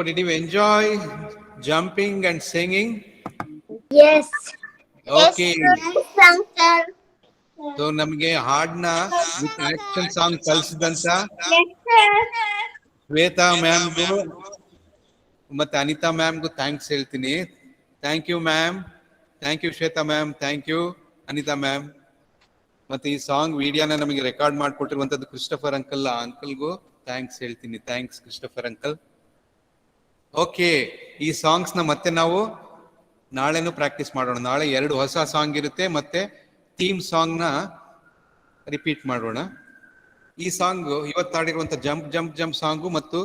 did you enjoy jumping and singing? Yes. Okay. Yes, uncle. So ನಮಗೆ ಹಾಡ್ನ action song ಕಲಿಸಿದಂತ Yes, sir. Shweta ಮ್ಯಾಮ್ಗೂ ಮತ್ತೆ ಅನಿತಾ ಮ್ಯಾಮ್ಗೂ thanks ಹೇಳ್ತೀನಿ. Thank you ma'am, thank you Shweta ma'am, thank you Anita ma'am. ಮತ್ತೆ ಈ song ವಿಡಿಯೋನ ನಮಗೆ ರೆಕಾರ್ಡ್ ಮಾಡಿಕೊಟ್ಟಿರುವಂತದ್ದು ಕ್ರಿಸ್ಟಫರ್ ಅಂಕಲ್ಗೂ ಥ್ಯಾಂಕ್ಸ್ ಹೇಳ್ತೀನಿ. Thanks Christopher uncle. ಓಕೆ, ಈ ಸಾಂಗ್ಸ್ ನ ಮತ್ತೆ ನಾವು ನಾಳೆನೂ ಪ್ರಾಕ್ಟೀಸ್ ಮಾಡೋಣ. ನಾಳೆ 2 ಹೊಸ ಸಾಂಗ್ ಇರುತ್ತೆ, ಮತ್ತೆ ಥೀಮ್ ಸಾಂಗ್ ನ ರಿಪೀಟ್ ಮಾಡೋಣ. ಈ ಸಾಂಗ್ ಇವತ್ತಾಡಿರುವಂತ ಜಂಪ್ ಜಂಪ್ ಜಂಪ್ ಸಾಂಗು ಮತ್ತು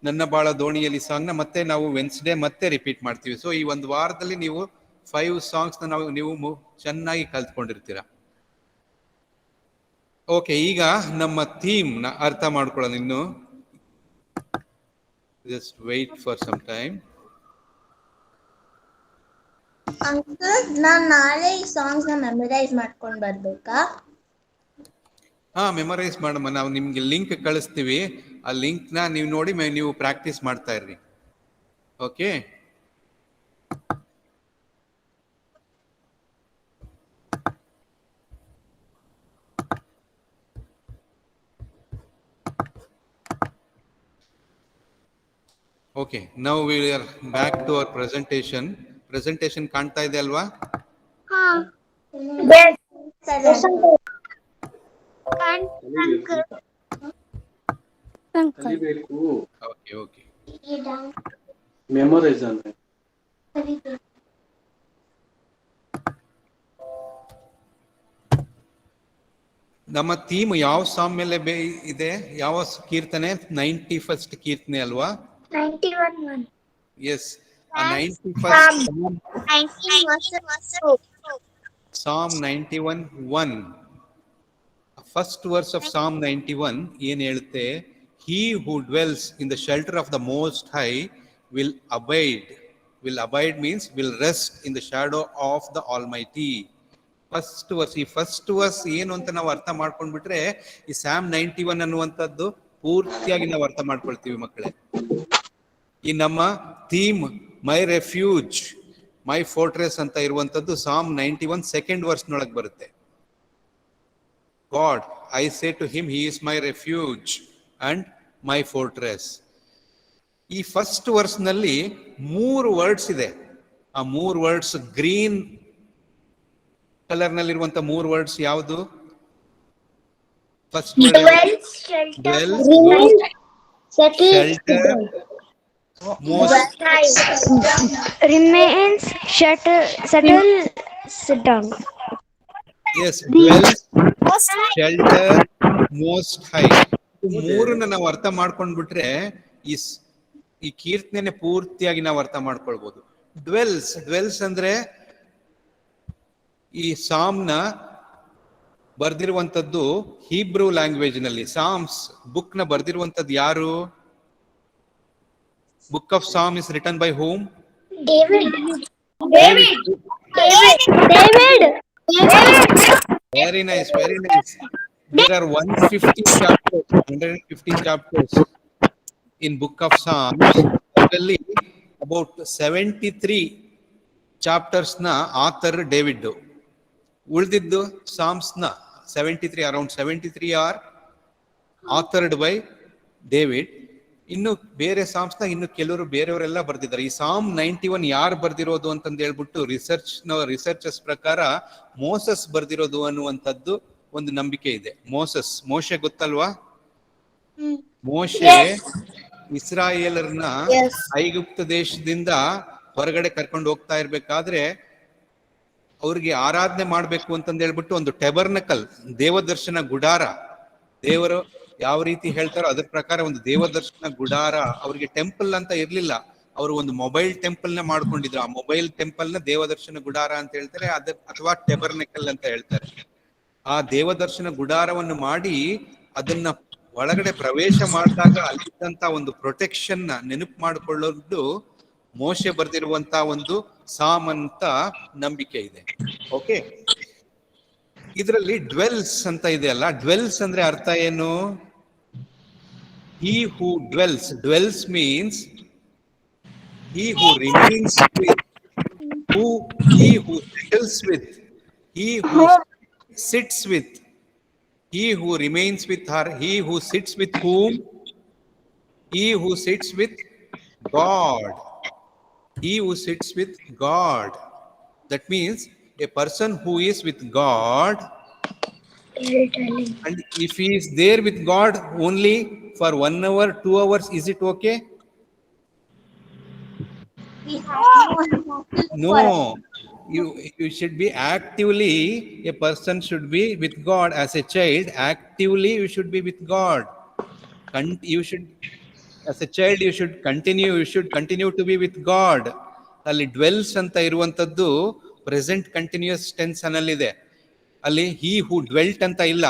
ನನ್ನ ಬಾಳ ದೋಣಿಯಲ್ಲಿ ಸಾಂಗ್ ನ ಮತ್ತೆ ನಾವು ವೆನ್ಸ್ಡೇ ಮತ್ತೆ ರಿಪೀಟ್ ಮಾಡ್ತೀವಿ. ಸೊ ಈ ಒಂದು ವಾರದಲ್ಲಿ ನೀವು 5 ಸಾಂಗ್ಸ್ ನ ನೀವು ಚೆನ್ನಾಗಿ ಕಲ್ತ್ಕೊಂಡಿರ್ತೀರಾ. ಓಕೆ, ಈಗ ನಮ್ಮ ಥೀಮ್ ನ ಅರ್ಥ ಮಾಡ್ಕೊಳ್ಳೋಣ. ಇನ್ನು just wait for some time. Uncle, ನಾನ್ ನಾಳೆ ಈ ಸಾಂಗ್ಸ್ ನ ಮೆಮೊರೈಸ್ ಮಾಡ್ಕೊಂಡ್ ಬರ್ಬೇಕಾ? ಮೆಮೊರೈಸ್ ಮಾಡಮ್ಮ. ನಾವು ನಿಮ್ಗೆ ಲಿಂಕ್ ಕಳಿಸ್ತೀವಿ. ಆ ಲಿಂಕ್ ನ ನೀವು ನೋಡಿ ನೀವು ಪ್ರಾಕ್ಟೀಸ್ ಮಾಡ್ತಾ ಇರ್ರಿ. Okay, okay, now we are back to our presentation. Presentation ಕಾಣ್ತಾ ಇದೆ ಅಲ್ವಾ? Yes, uncle. ಕಲಿಬೇಕು. ಓಕೆ ಓಕೆ, ಮೆಮೊರೈಸ್ ಅಂದ್ರೆ ನಮ್ಮ ಥೀಮ್ ಯಾವ ಸಾಂಗ್ ಮೇಲೆ ಇದೆ? ಯಾವ ಕೀರ್ತನೆ? 91st ಕೀರ್ತನೆ ಅಲ್ವಾ? 91. Yes, 91st Psalm 91:1. First verse of Psalm 91 ಏನ್ ಹೇಳುತ್ತೆ? He who dwells in the shelter of the Most High will abide. Will abide means will rest in the shadow of the Almighty. First verse. ಈ first verse ಏನು ಅಂತ ನಾವು ಅರ್ಥ ಮಾಡ್ಕೊಂಡ್ಬಿಟ್ರೆ ಈ Psalm 91 ಅನ್ನುವಂಥದ್ದು ಪೂರ್ತಿಯಾಗಿ ನಾವು ಅರ್ಥ ಮಾಡ್ಕೊಳ್ತೀವಿ ಮಕ್ಕಳೇ. ಈ ನಮ್ಮ ಥೀಮ್ ಮೈ ರೆಫ್ಯೂಜ್ ಮೈ ಫೋರ್ಟ್ರೆಸ್ ಅಂತ ಇರುವಂತದ್ದು Psalm 91 ಸೆಕೆಂಡ್ ವರ್ಸ್ ನೊಳಗೆ ಬರುತ್ತೆ. God, I say to him, he is my refuge and my fortress. ಈ ಫಸ್ಟ್ ವರ್ಸ್ ನಲ್ಲಿ 3 ವರ್ಡ್ಸ್ ಇದೆ. ಆ 3 ವರ್ಡ್ಸ್ ಗ್ರೀನ್ ಕಲರ್ ನಲ್ಲಿ ಇರುವಂತ 3 ವರ್ಡ್ಸ್ ಯಾವುದು? First Dwells, shelter, shelter, most remains, settle, sit down. yes, dwells, shelter, most high. ಮೂರನ್ನ ನಾವು ಅರ್ಥ ಮಾಡ್ಕೊಂಡ್ಬಿಟ್ರೆ ಈ ಕೀರ್ತನೆ ಪೂರ್ತಿಯಾಗಿ ನಾವು ಅರ್ಥ ಮಾಡ್ಕೊಳ್ಬಹುದು. ಡ್ವೆಲ್ಸ್ ಅಂದ್ರೆ ಈ ಸಾಮ್ನ ಬರ್ದಿರುವಂತದ್ದು ಹೀಬ್ರೂ ಲ್ಯಾಂಗ್ವೇಜ್ ನಲ್ಲಿ. ಸಾಮ್ಸ್ ಬುಕ್ ನ ಬರ್ದಿರುವಂತದ್ದು ಯಾರು? ಬುಕ್ ಆಫ್ ಸಾಮ್ is written by whom? David. Very nice, very nice. There are 115 chapters in book of Psalms. Actually, about 73 chapters na author David. ಉಳಿದಿದ್ದು Psalms na 73, around 73 are authored by David. ಇನ್ನು ಬೇರೆ Psalms ನ ಇನ್ನು ಕೆಲವರು ಬೇರೆಯವರೆಲ್ಲ ಬರ್ದಿದ್ದಾರೆ. ಈ Psalm 91 ಯಾರು ಬರ್ದಿರೋದು ಅಂತಂದು ಹೇಳ್ಬಿಟ್ಟು ರಿಸರ್ಚರ್ಸ್ ಪ್ರಕಾರ ಮೋಸಸ್ ಬರ್ದಿರೋದು ಅನ್ನುವಂಥದ್ದು ಒಂದು ನಂಬಿಕೆ ಇದೆ. ಮೋಶೆ ಗೊತ್ತಲ್ವಾ? ಮೋಶೆ ಇಸ್ರಾಯೇಲರನ್ನ ಐಗುಪ್ತ ದೇಶದಿಂದ ಹೊರಗಡೆ ಕರ್ಕೊಂಡು ಹೋಗ್ತಾ ಇರ್ಬೇಕಾದ್ರೆ ಅವ್ರಿಗೆ ಆರಾಧನೆ ಮಾಡ್ಬೇಕು ಅಂತಂದು ಹೇಳ್ಬಿಟ್ಟು ಒಂದು ಟೆಬರ್ನಕಲ್, ದೇವದರ್ಶನ ಗುಡಾರ, ದೇವರು ಯಾವ ರೀತಿ ಹೇಳ್ತಾರೋ ಅದ್ರ ಪ್ರಕಾರ ಒಂದು ದೇವದರ್ಶನ ಗುಡಾರ, ಅವ್ರಿಗೆ ಟೆಂಪಲ್ ಅಂತ ಇರ್ಲಿಲ್ಲ, ಅವರು ಒಂದು ಮೊಬೈಲ್ ಟೆಂಪಲ್ ನ ಮಾಡ್ಕೊಂಡಿದ್ರು. ಆ ಮೊಬೈಲ್ ಟೆಂಪಲ್ ನ ದೇವದರ್ಶನ ಗುಡಾರ ಅಂತ ಹೇಳ್ತಾರೆ, ಅಥವಾ ಟೆಬರ್ನೆಕಲ್ ಅಂತ ಹೇಳ್ತಾರೆ. ಆ ದೇವದರ್ಶನ ಗುಡಾರವನ್ನು ಮಾಡಿ ಅದನ್ನ ಒಳಗಡೆ ಪ್ರವೇಶ ಮಾಡಿದಾಗ ಅಲ್ಲಿದ್ದಂತ ಒಂದು ಪ್ರೊಟೆಕ್ಷನ್ ನ ನೆನಪು ಮಾಡಿಕೊಳ್ಳೋದು ಮೋಶೆ ಬರ್ದಿರುವಂತ ಒಂದು ಸಾಮ್ ಅಂತ ನಂಬಿಕೆ ಇದೆ. ಓಕೆ, ಇದರಲ್ಲಿ ಡ್ವೆಲ್ಸ್ ಅಂತ ಇದೆಯಲ್ಲ, ಡ್ವೆಲ್ಸ್ ಅಂದ್ರೆ ಅರ್ಥ ಏನು? He who dwells means he who remains with, he who settles with, he who sits with, he who remains with her, he who sits with whom? He who sits with God. He who sits with God. That means a person who is with God, and if he is there with God only for 1 hour, 2 hours, is it okay? We have to No. You should be actively, a person should be with God as a child. Actively, you should be with God. You should, as a child, you should continue to be with God. ಅಲ್ಲಿ dwells ಅಂತ ಇರುವಂತದ್ದು present continuous tense ಅನ್ನಲ್ಲಿದೆ. ಅಲ್ಲಿ ಹಿ ಹೂ dwelt ಅಂತ ಇಲ್ಲ.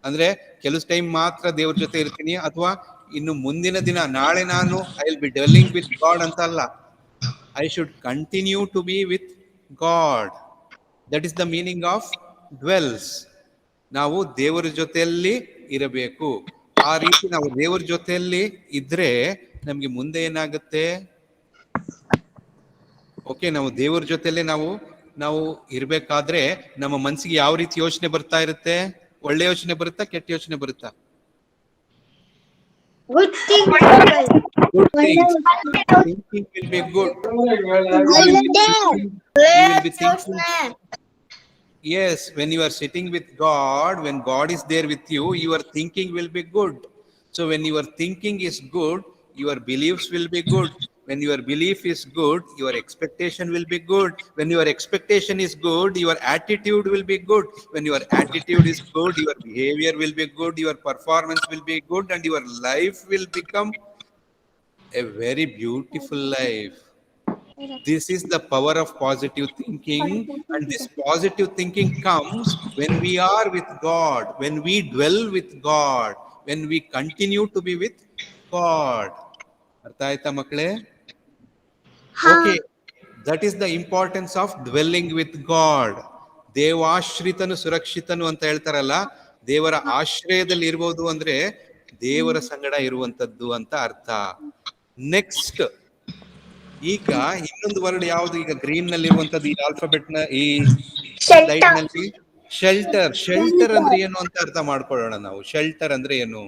ಅಂದ್ರೆ ಕೆಲವು time ಮಾತ್ರ ದೇವ್ರ ಜೊತೆ ಇರ್ತೀನಿ, ಅಥವಾ ಇನ್ನು ಮುಂದಿನ ದಿನ ನಾಳೆ ನಾನು I will be dwelling with God ಅಂತ ಅಲ್ಲ. I should continue to be with God. That is the meaning of dwells. ನಾವು ದೇವರ ಜೊತೆಯಲ್ಲಿ ಇರಬೇಕು. ಆ ರೀತಿ ನಾವು ದೇವರ ಜೊತೆಯಲ್ಲಿ ಇದ್ರೆ ನಮ್ಗೆ ಮುಂದೆ ಏನಾಗುತ್ತೆ? ಓಕೆ, ನಾವು ದೇವರ ಜೊತೆಲೆ ನಾವು ಇರ್ಬೇಕಾದ್ರೆ ನಮ್ಮ ಮನಸ್ಸಿಗೆ ಯಾವ ರೀತಿ ಯೋಚನೆ ಬರ್ತಾ ಇರುತ್ತೆ? ಒಳ್ಳೆ ಯೋಚನೆ ಬರುತ್ತಾ, ಕೆಟ್ಟ ಯೋಚನೆ ಬರುತ್ತಾ? good things. Good things. Thinking will be good. You will be thinking. Yes, when you are sitting with God, when God is there with you, your thinking will be good. So when your thinking is good, your beliefs will be good. When your belief is good, your expectation will be good. When your expectation is good, your attitude will be good. When your attitude is good, your behavior will be good, your performance will be good, and your life will become a very beautiful life. This is the power of positive thinking, and this positive thinking comes when we are with God, when we dwell with God, when we continue to be with God. ಅರ್ಥ ಆಯ್ತಾ ಮಕ್ಕಳೇ? Okay, that is the importance of dwelling with God. ದೇವಾಶ್ರಿತನು ಸುರಕ್ಷಿತನು ಅಂತ ಹೇಳ್ತಾರಲ್ಲ, ದೇವರ ಆಶ್ರಯದಲ್ಲಿ ಇರ್ಬೋದು ಅಂದ್ರೆ ದೇವರ ಸಂಗಡ ಇರುವಂತದ್ದು ಅಂತ ಅರ್ಥ. ನೆಕ್ಸ್ಟ್, ಈಗ ಇನ್ನೊಂದು ವರ್ಡ್ ಯಾವುದು? ಈಗ ಗ್ರೀನ್ ನಲ್ಲಿ ಇರುವಂತದ್ದು, ಈ ಆಲ್ಫಾಬೆಟ್ ನ ಈ ಸ್ಲೈಡ್ ನಲ್ಲಿ ಶೆಲ್ಟರ್. ಶೆಲ್ಟರ್ ಅಂದ್ರೆ ಏನು ಅಂತ ಅರ್ಥ ಮಾಡ್ಕೊಳ್ಳೋಣ ನಾವು. ಶೆಲ್ಟರ್ ಅಂದ್ರೆ ಏನು?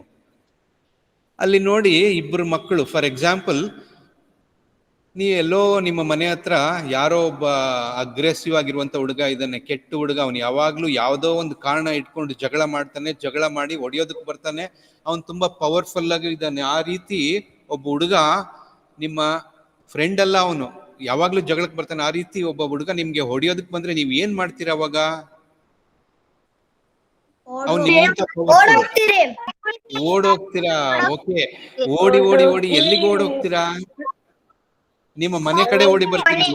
ಅಲ್ಲಿ ನೋಡಿ, ಇಬ್ಬರು ಮಕ್ಕಳು, ಫಾರ್ ಎಕ್ಸಾಂಪಲ್, ನೀ ಎಲ್ಲೋ ನಿಮ್ಮ ಮನೆ ಹತ್ರ ಯಾರೋ ಒಬ್ಬ ಅಗ್ರೆಸಿವ್ ಆಗಿರುವಂತ ಹುಡುಗ ಇದ್ದಾನೆ, ಕೆಟ್ಟ ಹುಡುಗ. ಅವನು ಯಾವಾಗ್ಲೂ ಯಾವ್ದೋ ಒಂದು ಕಾರಣ ಇಟ್ಕೊಂಡು ಜಗಳ ಮಾಡ್ತಾನೆ, ಜಗಳ ಮಾಡಿ ಹೊಡೆಯೋದಕ್ಕೆ ಬರ್ತಾನೆ. ಅವನು ತುಂಬಾ ಪವರ್ಫುಲ್ ಆಗಿ ಇದ್ದಾನೆ. ಆ ರೀತಿ ಒಬ್ಬ ಹುಡುಗ ನಿಮ್ಮ ಫ್ರೆಂಡ್ ಅಲ್ಲ, ಅವನು ಯಾವಾಗ್ಲೂ ಜಗಳಕ್ಕೆ ಬರ್ತಾನೆ. ಆ ರೀತಿ ಒಬ್ಬ ಹುಡುಗ ನಿಮ್ಗೆ ಹೊಡೆಯೋದಕ್ಕೆ ಬಂದ್ರೆ ನೀವ್ ಏನ್ ಮಾಡ್ತೀರಾ ಅವಾಗ? ಅವ್ನು ನಿಮ್ಗಿಂತ ಓಡೋಗ್ತೀರಾ. ಓಕೆ, ಓಡಿ ಓಡಿ ಓಡಿ ಎಲ್ಲಿಗೆ ಓಡೋಗ್ತೀರಾ? ನಿಮ್ಮ ಮನೆ ಕಡೆ ಓಡಿ ಬರ್ತೀರಿ.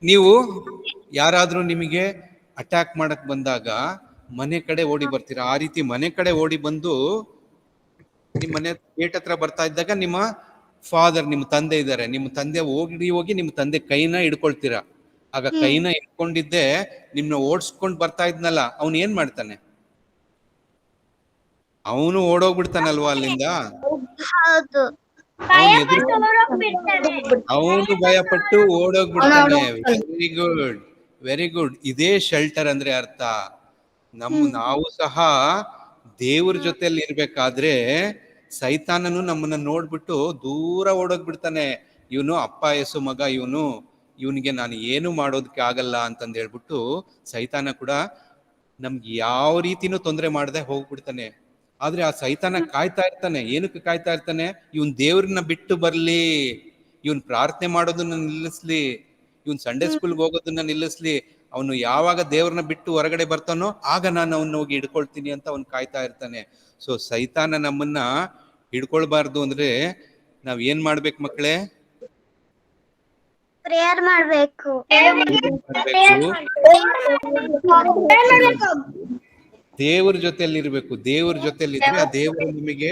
ನೀವು ಯಾರಾದ್ರೂ ನಿಮಗೆ ಅಟ್ಯಾಕ್ ಮಾಡಕ್ ಬಂದಾಗ ಮನೆ ಕಡೆ ಓಡಿ ಬರ್ತೀರಾ. ಆ ರೀತಿ ಮನೆ ಕಡೆ ಓಡಿ ಬಂದು ನಿಮ್ಮ ಮನೆ ಗೇಟ್ ಹತ್ರ ಬರ್ತಾ ಇದ್ದಾಗ ನಿಮ್ಮ ಫಾದರ್, ನಿಮ್ಮ ತಂದೆ ಇದ್ದಾರೆ, ನಿಮ್ಮ ತಂದೆ ಹೋಗಿ ನಿಮ್ಮ ತಂದೆ ಕೈನ ಹಿಡ್ಕೊಳ್ತೀರಾ. ಆಗ ಕೈನ ಹಿಡ್ಕೊಂಡಿದ್ದೆ ನಿಮ್ನ ಓಡಿಸ್ಕೊಂಡ್ ಬರ್ತಾ ಇದ್ನಲ್ಲ, ಅವನು ಏನ್ ಮಾಡ್ತಾನೆ? ಅವನು ಓಡೋಗ್ಬಿಡ್ತಾನಲ್ವಾ ಅಲ್ಲಿಂದ. ಅವನು ಭಯಪಟ್ಟು ಓಡೋಗ್ಬಿಡ್ತಾನೆ. Very good, very good. ಇದೇ ಶೆಲ್ಟರ್ ಅಂದ್ರೆ ಅರ್ಥ. ನಾವು ಸಹ ದೇವ್ರ ಜೊತೆಯಲ್ಲಿ ಇರ್ಬೇಕಾದ್ರೆ ಸೈತಾನನು ನಮ್ಮನ್ನ ನೋಡ್ಬಿಟ್ಟು ದೂರ ಓಡೋಗ್ಬಿಡ್ತಾನೆ. ಇವನು ಅಪ್ಪ ಯೇಸು ಮಗ, ಇವನಿಗೆ ನಾನು ಏನು ಮಾಡೋದಕ್ಕೆ ಆಗಲ್ಲ ಅಂತಂದು ಹೇಳ್ಬಿಟ್ಟು ಸೈತಾನ ಕೂಡ ನಮ್ಗೆ ಯಾವ ರೀತಿನೂ ತೊಂದರೆ ಮಾಡದೆ ಹೋಗ್ಬಿಡ್ತಾನೆ. ಆದ್ರೆ ಆ ಸೈತಾನ ಕಾಯ್ತಾ ಇರ್ತಾನೆ. ಏನಕ್ಕೆ ಕಾಯ್ತಾ ಇರ್ತಾನೆ? ಇವನ್ ದೇವ್ರನ್ನ ಬಿಟ್ಟು ಬರ್ಲಿ, ಇವನ್ ಪ್ರಾರ್ಥನೆ ಮಾಡೋದನ್ನ ನಿಲ್ಲಿಸ್ಲಿ, ಇವನ್ ಸಂಡೇ ಸ್ಕೂಲ್ಗೆ ಹೋಗೋದನ್ನ ನಿಲ್ಲಿಸ್ಲಿ. ಅವನು ಯಾವಾಗ ದೇವ್ರನ್ನ ಬಿಟ್ಟು ಹೊರಗಡೆ ಬರ್ತಾನೋ ಆಗ ನಾನು ಅವನ್ನ ಹೋಗಿ ಹಿಡ್ಕೊಳ್ತೀನಿ ಅಂತ ಅವ್ನು ಕಾಯ್ತಾ ಇರ್ತಾನೆ. ಸೊ ಸೈತಾನ ನಮ್ಮನ್ನ ಹಿಡ್ಕೊಳ್ಬಾರ್ದು ಅಂದ್ರೆ ನಾವ್ ಏನ್ ಮಾಡ್ಬೇಕು ಮಕ್ಕಳೇ? ಪ್ರೇಯರ್ ಮಾಡ್ಬೇಕು. ದೇವ್ರ ಜೊತೆಯಲ್ಲಿ ಇರ್ಬೇಕು. ದೇವ್ರ ಜೊತೆಯಲ್ಲಿ ಇದ್ರೆ ಆ ದೇವರು ನಿಮಗೆ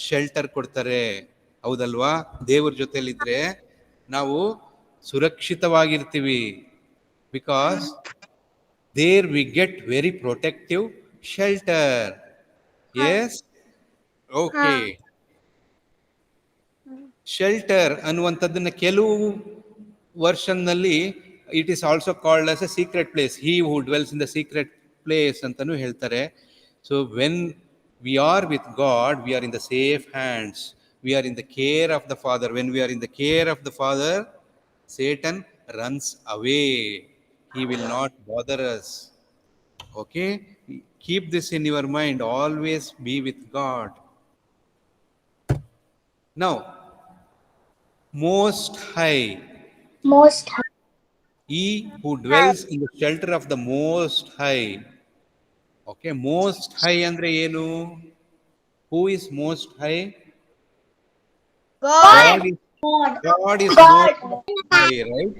ಶೆಲ್ಟರ್ ಕೊಡ್ತಾರೆ. ಹೌದಲ್ವಾ? ದೇವ್ರ ಜೊತೆಯಲ್ಲಿ ಇದ್ರೆ ನಾವು ಸುರಕ್ಷಿತವಾಗಿರ್ತೀವಿ. Because there we get very protective shelter. Yes, okay. Shelter ಅನ್ನುವಂಥದ್ದನ್ನ ಕೆಲವು ವರ್ಷನ್ ನಲ್ಲಿ it is also called as a secret place. He who dwells in the secret place ಅಂತಾನೂ ಹೇಳ್ತಾರೆ. So when we are with God, we are in the safe hands. We are in the care of the Father. When we are in the care of the Father, Satan runs away. He will not bother us. Okay? Keep this in your mind. Always be with God. Now, Most High. Most High. He who dwells in the shelter of the Most High. Okay? Most High andre enu? Who is Most High? God. God is God. most high, right?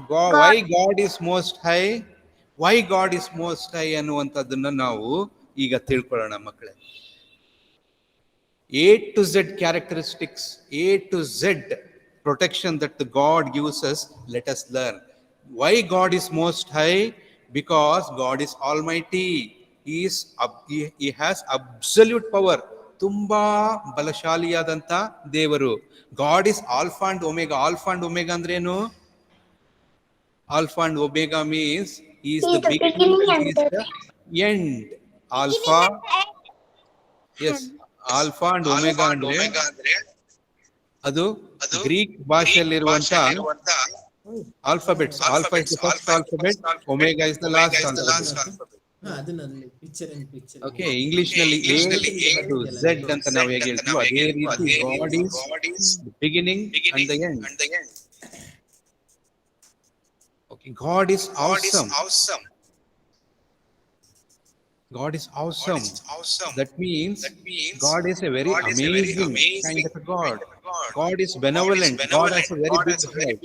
God. Why God is most high? Why God is most high ಅನ್ನುವಂಥದ್ದನ್ನ ನಾವು ಈಗ ತಿಳ್ಕೊಳ್ಳೋಣ ಮಕ್ಕಳೇ. A to Z characteristics, A to Z protection that the God gives us, let us learn. Why God is most high? Because God is almighty. He has absolute power. ತುಂಬಾ ಬಲಶಾಲಿಯಾದಂತ ದೇವರು. God is alpha and omega. Alpha and omega ಅಂದ್ರೇನು? Alpha and omega means is the beginning and is the end. Alpha, yes, alpha and omega ಅಂದ್ರೆ ಅದು Greek ಭಾಷೆಯಲ್ಲಿರುವಂತ alphabets. Alpha is the first alphabet, omega is the last alphabet. Okay, English ನಲ್ಲಿ A to Z ಅಂತ ನಾವು ಹೇಗೆ ಹೇಳ್ತೀವೋ ಅದೇ ರೀತಿ god is beginning and the end. Okay, god is awesome. God is awesome. That means God is a very amazing kind of a God. God is benevolent. God has a very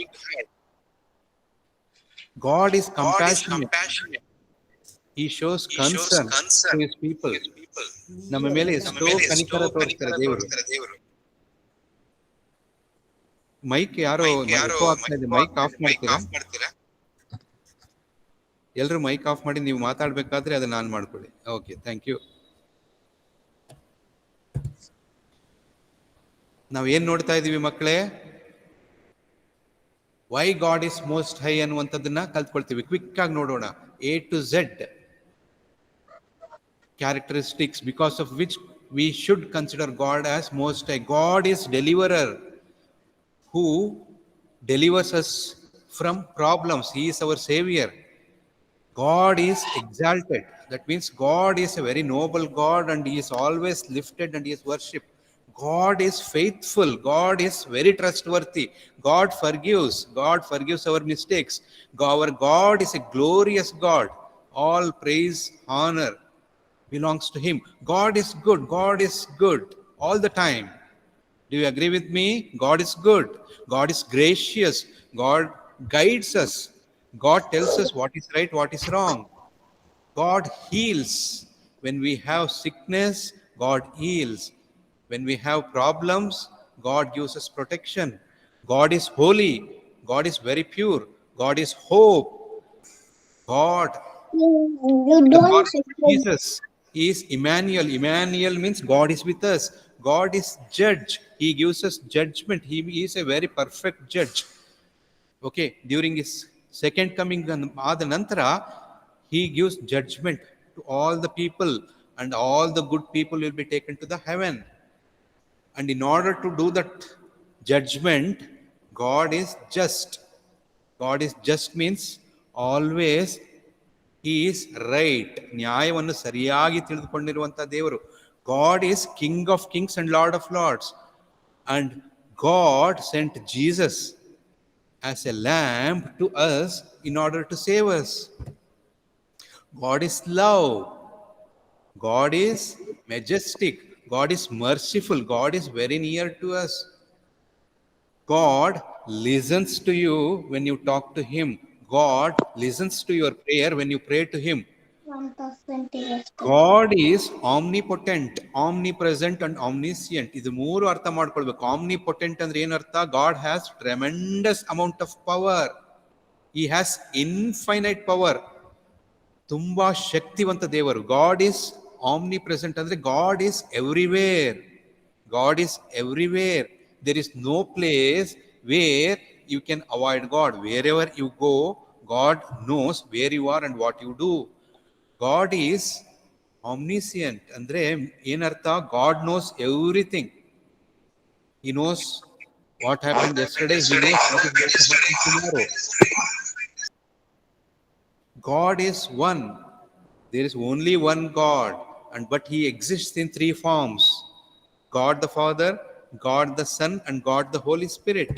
big heart. God is compassionate. He shows concern to his people. ನಮ್ಮ ಮೇಲೆ ಎಷ್ಟೋ ಕನಿಕರ ತೋರಿಸ್ತಾರೆ ದೇವರು. Mic ಯಾರೋ mic of ಮಾಡ್ತೀರಾ? ಎಲ್ರು mic of ಮಾಡಿ ನೀವು ಮಾತಾಡ್ಬೇಕಾದ್ರೆ ಅದನ್ನ ಆನ್ ಮಾಡ್ಕೊಳ್ಳಿ. Okay, thank you. ನಾವ್ ಏನ್ ನೋಡ್ತಾ ಇದೀವಿ ಮಕ್ಕಳೇ? Why God is most high ಅನ್ನುವಂಥದ್ದನ್ನ ಕಲ್ತ್ಕೊಳ್ತೀವಿ. ಕ್ವಿಕ್ ಆಗಿ ನೋಡೋಣ. A to Z characteristics because of which we should consider God as most high. God is deliverer who delivers us from problems. He is our savior. God is exalted. That means God is a very noble God and he is always lifted and he is worshipped. God is faithful. God is very trustworthy. God forgives. God forgives our mistakes. Our God is a glorious God. All praise, honor belongs to him. God is good. God is good all the time. Do you agree with me? God is good. God is gracious. God guides us. God tells us what is right, what is wrong. God heals. When we have sickness, God heals. When we have problems, God gives us protection. God is holy. God is very pure. God is hope. God, You the don't God say of Jesus is Emmanuel. Emmanuel means God is with us. God is judge. He gives us judgment. He is a very perfect judge. Okay, during his second coming ಆದ ನಂತರ he gives judgment to all the people and all the good people will be taken to the heaven. And in order to do that judgment, God is just. God is just means always he is right. ನ್ಯಾಯವನ್ನು ಸರಿಯಾಗಿ ತಿಳಿದುಕೊಂಡಿರುವಂತ ದೇವರು. God is King of kings and Lord of lords. And God sent Jesus as a lamb to us in order to save us. God is love. God is majestic. God is merciful. God is very near to us. God listens to you when you talk to him. God listens to your prayer when you pray to him. 1% is God is omnipotent, omnipresent and omniscient. ಇದು ಮೂರು ಅರ್ಥ ಮಾಡ್ಕೊಳ್ಬೇಕು. Omnipotent ಅಂದ್ರೆ ಏನರ್ಥ? God has tremendous amount of power. He has infinite power. ತುಂಬಾ ಶಕ್ತಿವಂತ ದೇವರು. God is omnipresent ಅಂದ್ರೆ God is everywhere. God is everywhere. There is no place where you can avoid God. Wherever you go, God knows where you are and what you do. God is omniscient. Andre ಏನರ್ಥ? God knows everything. He knows what happened yesterday. He knows what is going to happen tomorrow. God is one. There is only one God, but He exists in three forms: God the Father, God the Son, and God the Holy Spirit.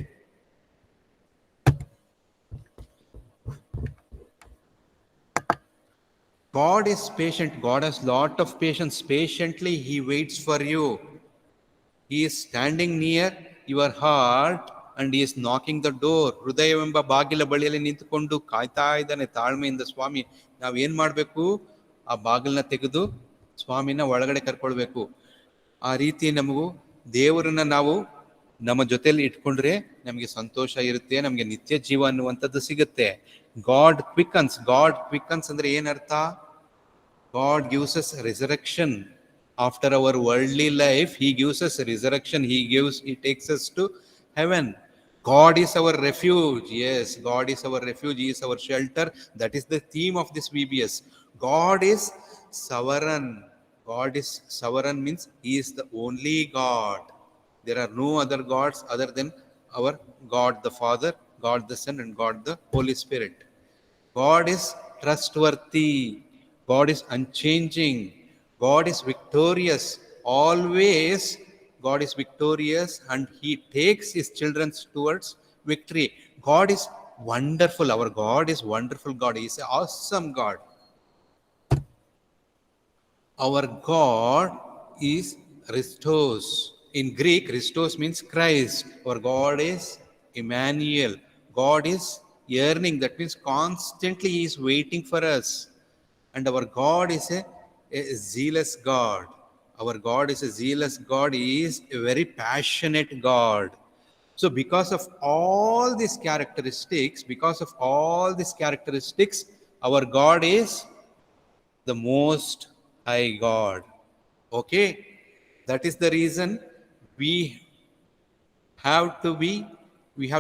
God is patient. God has lot of patience. Patiently He waits for you. He is standing near your heart and He is knocking the door. ಹೃದಯವೆಂಬ ಬಾಗಿಲ ಬಳಿಯಲ್ಲಿ ನಿಂತುಕೊಂಡು ಕಾಯ್ತಾ ಇದ್ದಾನೆ ತಾಳ್ಮೆಯಿಂದ. ಸ್ವಾಮಿ, ನಾವೇನ್ ಮಾಡ್ಬೇಕು? ಆ ಬಾಗಿಲನ್ನ ತೆಗೆದು ಸ್ವಾಮಿನ ಒಳಗಡೆ ಕರ್ಕೊಳ್ಬೇಕು. ಆ ರೀತಿ ನಮಗೂ ದೇವರನ್ನ ನಾವು ನಮ್ಮ ಜೊತೆಲಿ ಇಟ್ಕೊಂಡ್ರೆ ನಮಗೆ ಸಂತೋಷ ಇರುತ್ತೆ, ನಮಗೆ ನಿತ್ಯ ಜೀವ ಅನ್ನುವಂಥದ್ದು ಸಿಗುತ್ತೆ. ಗಾಡ್ ಕ್ವಿಕನ್ಸ್ ಅಂದ್ರೆ ಏನರ್ಥ? God gives us resurrection. After our worldly life, He gives us resurrection. He takes us to heaven. God is our refuge. Yes, God is our refuge. He is our shelter. That is the theme of this VBS. God is sovereign. God is sovereign means He is the only God. There are no other gods other than our God the Father, God the Son, and God the Holy Spirit. God is trustworthy. God is unchanging. God is victorious. Always God is victorious and He takes His children towards victory. God is wonderful. Our God is wonderful God. He is an awesome God. Our God is Christos. In Greek, Christos means Christ. Our God is Emmanuel. God is yearning. That means constantly He is waiting for us. And our God is a zealous God. Our God is a zealous God. He is a very passionate God. So because of all these characteristics, our God is the most high God. Okay? That is the reason we have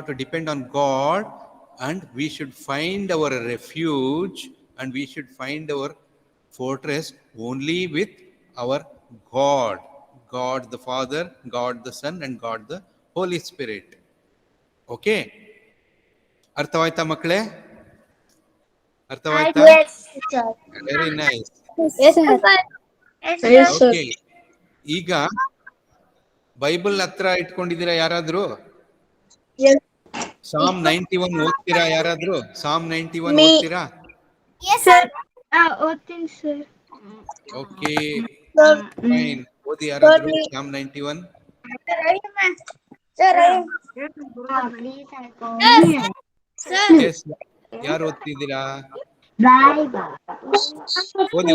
to depend on God, and we should find our refuge and we should find our fortress only with our God. God the Father, God the Son, and God the Holy Spirit. Okay? ಅರ್ಥವಾಯ್ತಾ ಮಕ್ಕಳೇ? ಅರ್ಥವಾಯ್ತಾ? Very nice. Okay, ಈಗ Bible ಹತ್ರ ಇಟ್ಕೊಂಡಿದ್ದೀರಾ ಯಾರಾದ್ರೂ? ಸಾಮ್ 91 ಓದ್ತೀರಾ ಯಾರಾದ್ರೂ? ಸಾಮ್ 91 ಓದ್ತೀರಾ? ಓದ್ತೀನಿ ಸರ್. Okay, fine. ಓದಿ ಯಾರಾದ್ರೂ ಸಾಮ್ 91. ಎಸ್, ಯಾರು ಓದ್ತಿದ್ದೀರಾ? ಓದಿ.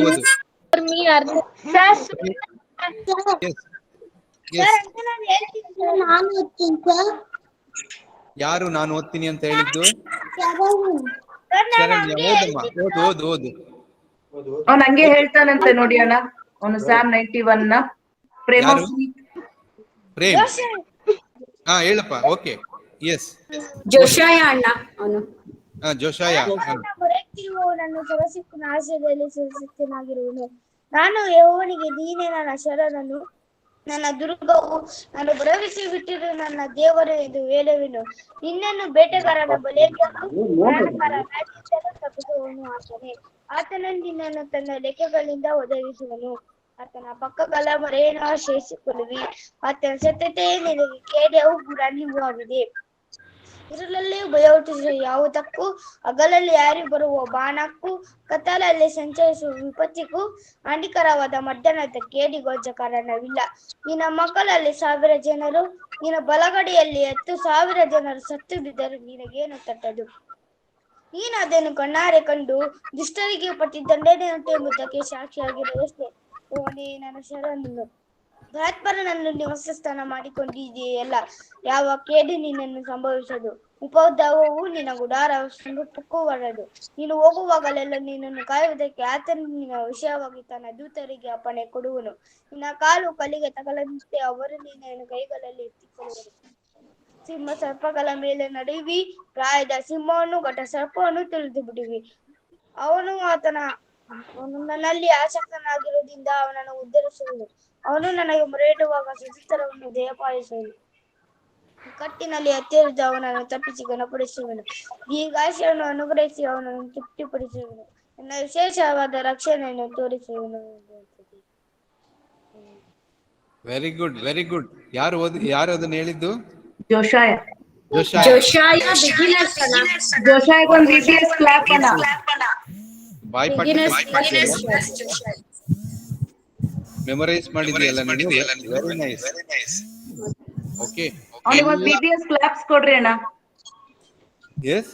ಯಾರು ನಾನು ಓದ್ತೀನಿ ಅಂತ ಹೇಳಿದ್ದು? ಶರಣ್ಯ, ಓದಮ್ಮ, ಓದು. ಅವ್ನು ಹಂಗೆ ಹೇಳ್ತಾನಂತೆ ನೋಡಿ ಅಣ್ಣ, ಅವನು ಸ್ಯಾಮ್ 91 ನ ಪ್ರೇಮ. ಪ್ರೇಮ್, ಹಾ ಹೇಳಪ್ಪ. Okay, S. ಜೋಶಾಯ ಅಣ್ಣ ಅವನು. ಜೋಶಾಯ. ನನ್ನ ಸೊರಸಿಕ್ಕಿನ ಆಶಯದಲ್ಲಿ ಸುರಕ್ಷಿತನಾಗಿರುವನು. ನಾನು ಯೆಹೋವನಿಗೆ ನೀನೇ ನನ್ನ ಶರಣನು, ನನ್ನ ದುರ್ಗವು, ನಾನು ಭರವಸೆ ಬಿಟ್ಟಿರು ನನ್ನ ದೇವರು ಎಂದು ಹೇಳುವೆನು. ನಿನ್ನನ್ನು ಬೇಟೆಗಾರನ ಬಲೆಗೂ ಪ್ರಾಣಕರ ರಾಜ್ಯದಿಂದಲೂ ತಪ್ಪಿಸುವವನು ಆತನೇ. ಆತನು ನಿನ್ನನ್ನು ತನ್ನ ಲೆಕ್ಕಗಳಿಂದ ಒದಗಿಸುವನು. ಆತನ ಪಕ್ಕಗಳ ಮರೆಯನ್ನು ಆಶ್ರಯಿಸಿಕೊಳ್ಳುವಿ. ಆತನ ಸತ್ಯತೆಯೇ ನಿನಗೆ ಕೇಡ್ಯವು ಗುರಾಣಿಯೂ ಆಗಿದೆ. ಇರುಳಲ್ಲಿ ಭಯ ಹುಟ್ಟಿಸುವ ಯಾವುದಕ್ಕೂ, ಹಗಲಲ್ಲಿ ಯಾರಿ ಬರುವ ಬಾಣಕ್ಕೂ, ಕತ್ತಲಲ್ಲಿ ಸಂಚರಿಸುವ ವಿಪತ್ತಿಗೂ, ಹಾನಿಕರವಾದ ಮಧ್ಯಾಹ್ನದ ಕೇಡಿಗೋಜ ಕಾರಣವಿಲ್ಲ. ನಿನ್ನ ಮಕ್ಕಳಲ್ಲಿ 1000 ಜನರು, ನಿನ್ನ ಬಲಗಡೆಯಲ್ಲಿ 10,000 ಜನರು ಸತ್ತು ಬಿದ್ದರು, ನಿನಗೇನು ತಟ್ಟದು? ನೀನು ಅದನ್ನು ಕಣ್ಣಾರೆ ಕಂಡು ದುಷ್ಟರಿಗೆ ಪ್ರತಿ ದಂಡನೆಯುಂಟು ಎಂಬುದಕ್ಕೆ ಸಾಕ್ಷಿಯಾಗಿರುವಷ್ಟೇ. ಓನೇ ನನ್ನ ಶರಣನು. ಪರಾತ್ಪರನನ್ನು ನಿವಾಸಸ್ಥಾನ ಮಾಡಿಕೊಂಡಿದೆಯಲ್ಲ, ಯಾವ ಕೇಡು ನಿನ್ನನ್ನು ಸಂಭವಿಸದು, ಉಪದ್ರವವು ನಿನ್ನ ಗುಡಾರ ಸಮೀಪಕ್ಕೂ ನೀನು ಹೋಗುವಾಗಲೆಲ್ಲ ನಿನ್ನನ್ನು ಕಾಯುವುದಕ್ಕೆ ಆತನು ನಿನ್ನ ವಿಷಯವಾಗಿ ತನ್ನ ದೂತರಿಗೆ ಅಪ್ಪಣೆ ಕೊಡುವನು. ನಿನ್ನ ಕಾಲು ಕಲ್ಲಿಗೆ ತಗಲದಂತೆ ಅವರು ನಿನ್ನನ್ನು ಕೈಗಳಲ್ಲಿ ಎತ್ತಿಕೊಳ್ಳುವರು. ಸಿಂಹ ಸರ್ಪಗಳ ಮೇಲೆ ನಡೆಯುವಿ, ಪ್ರಾಯದ ಸಿಂಹವನ್ನು ಘಟ ಸರ್ಪವನ್ನು ತಿಳಿದು ಬಿಡುವಿ. ಅವನು ನನ್ನಲ್ಲಿ ಆಸಕ್ತನಾಗಿರುವುದರಿಂದ ಅವನನ್ನು ಉದ್ಧರಿಸುವನು. ಅವನು ನನಗೆ ಮೊರೆಯಿಡುವಾಗ ಸುಚಿತ್ತರವನ್ನು ದಯಪಾಲಿಸುವನು. ಕಟ್ಟಿನಲ್ಲಿ ಹತ್ತಿರದ ಅವನನ್ನು ತಪ್ಪಿಸಿ ಗುಣಪಡಿಸುವನು. ದೀರ್ಘಾಯುಷ್ಯವನ್ನು ಅನುಗ್ರಹಿಸಿ ಅವನನ್ನು ತೃಪ್ತಿಪಡಿಸುವನು. ನನ್ನ ವಿಶೇಷವಾದ ರಕ್ಷಣೆಯನ್ನು ತೋರಿಸುವನು. Very good, very good. ಯಾರು ಅದನ್ನ ಹೇಳಿದ್ದು? ಜೋಶಾಯ. ಜೋಶಾಯ ಬಿಗಿನರ್ಸ್ ಅಣ್ಣ. ಜೋಶಾಯಗೊಂದು BBS ಕ್ಲಾಪ್ ಅಣ್ಣ. ಬಾಯ್ಪಾಠ ಮೆಮೊರೈಸ್ ಮಾಡಿದೆಯಲ್ಲ ನೀವು? Very nice. ಓಕೆ, ಅವನಿಗೊಂದು BBS ಕ್ಲಾಪ್ಸ್ ಕೊಡ್ರಿ ಅಣ್ಣ. ಎಸ್,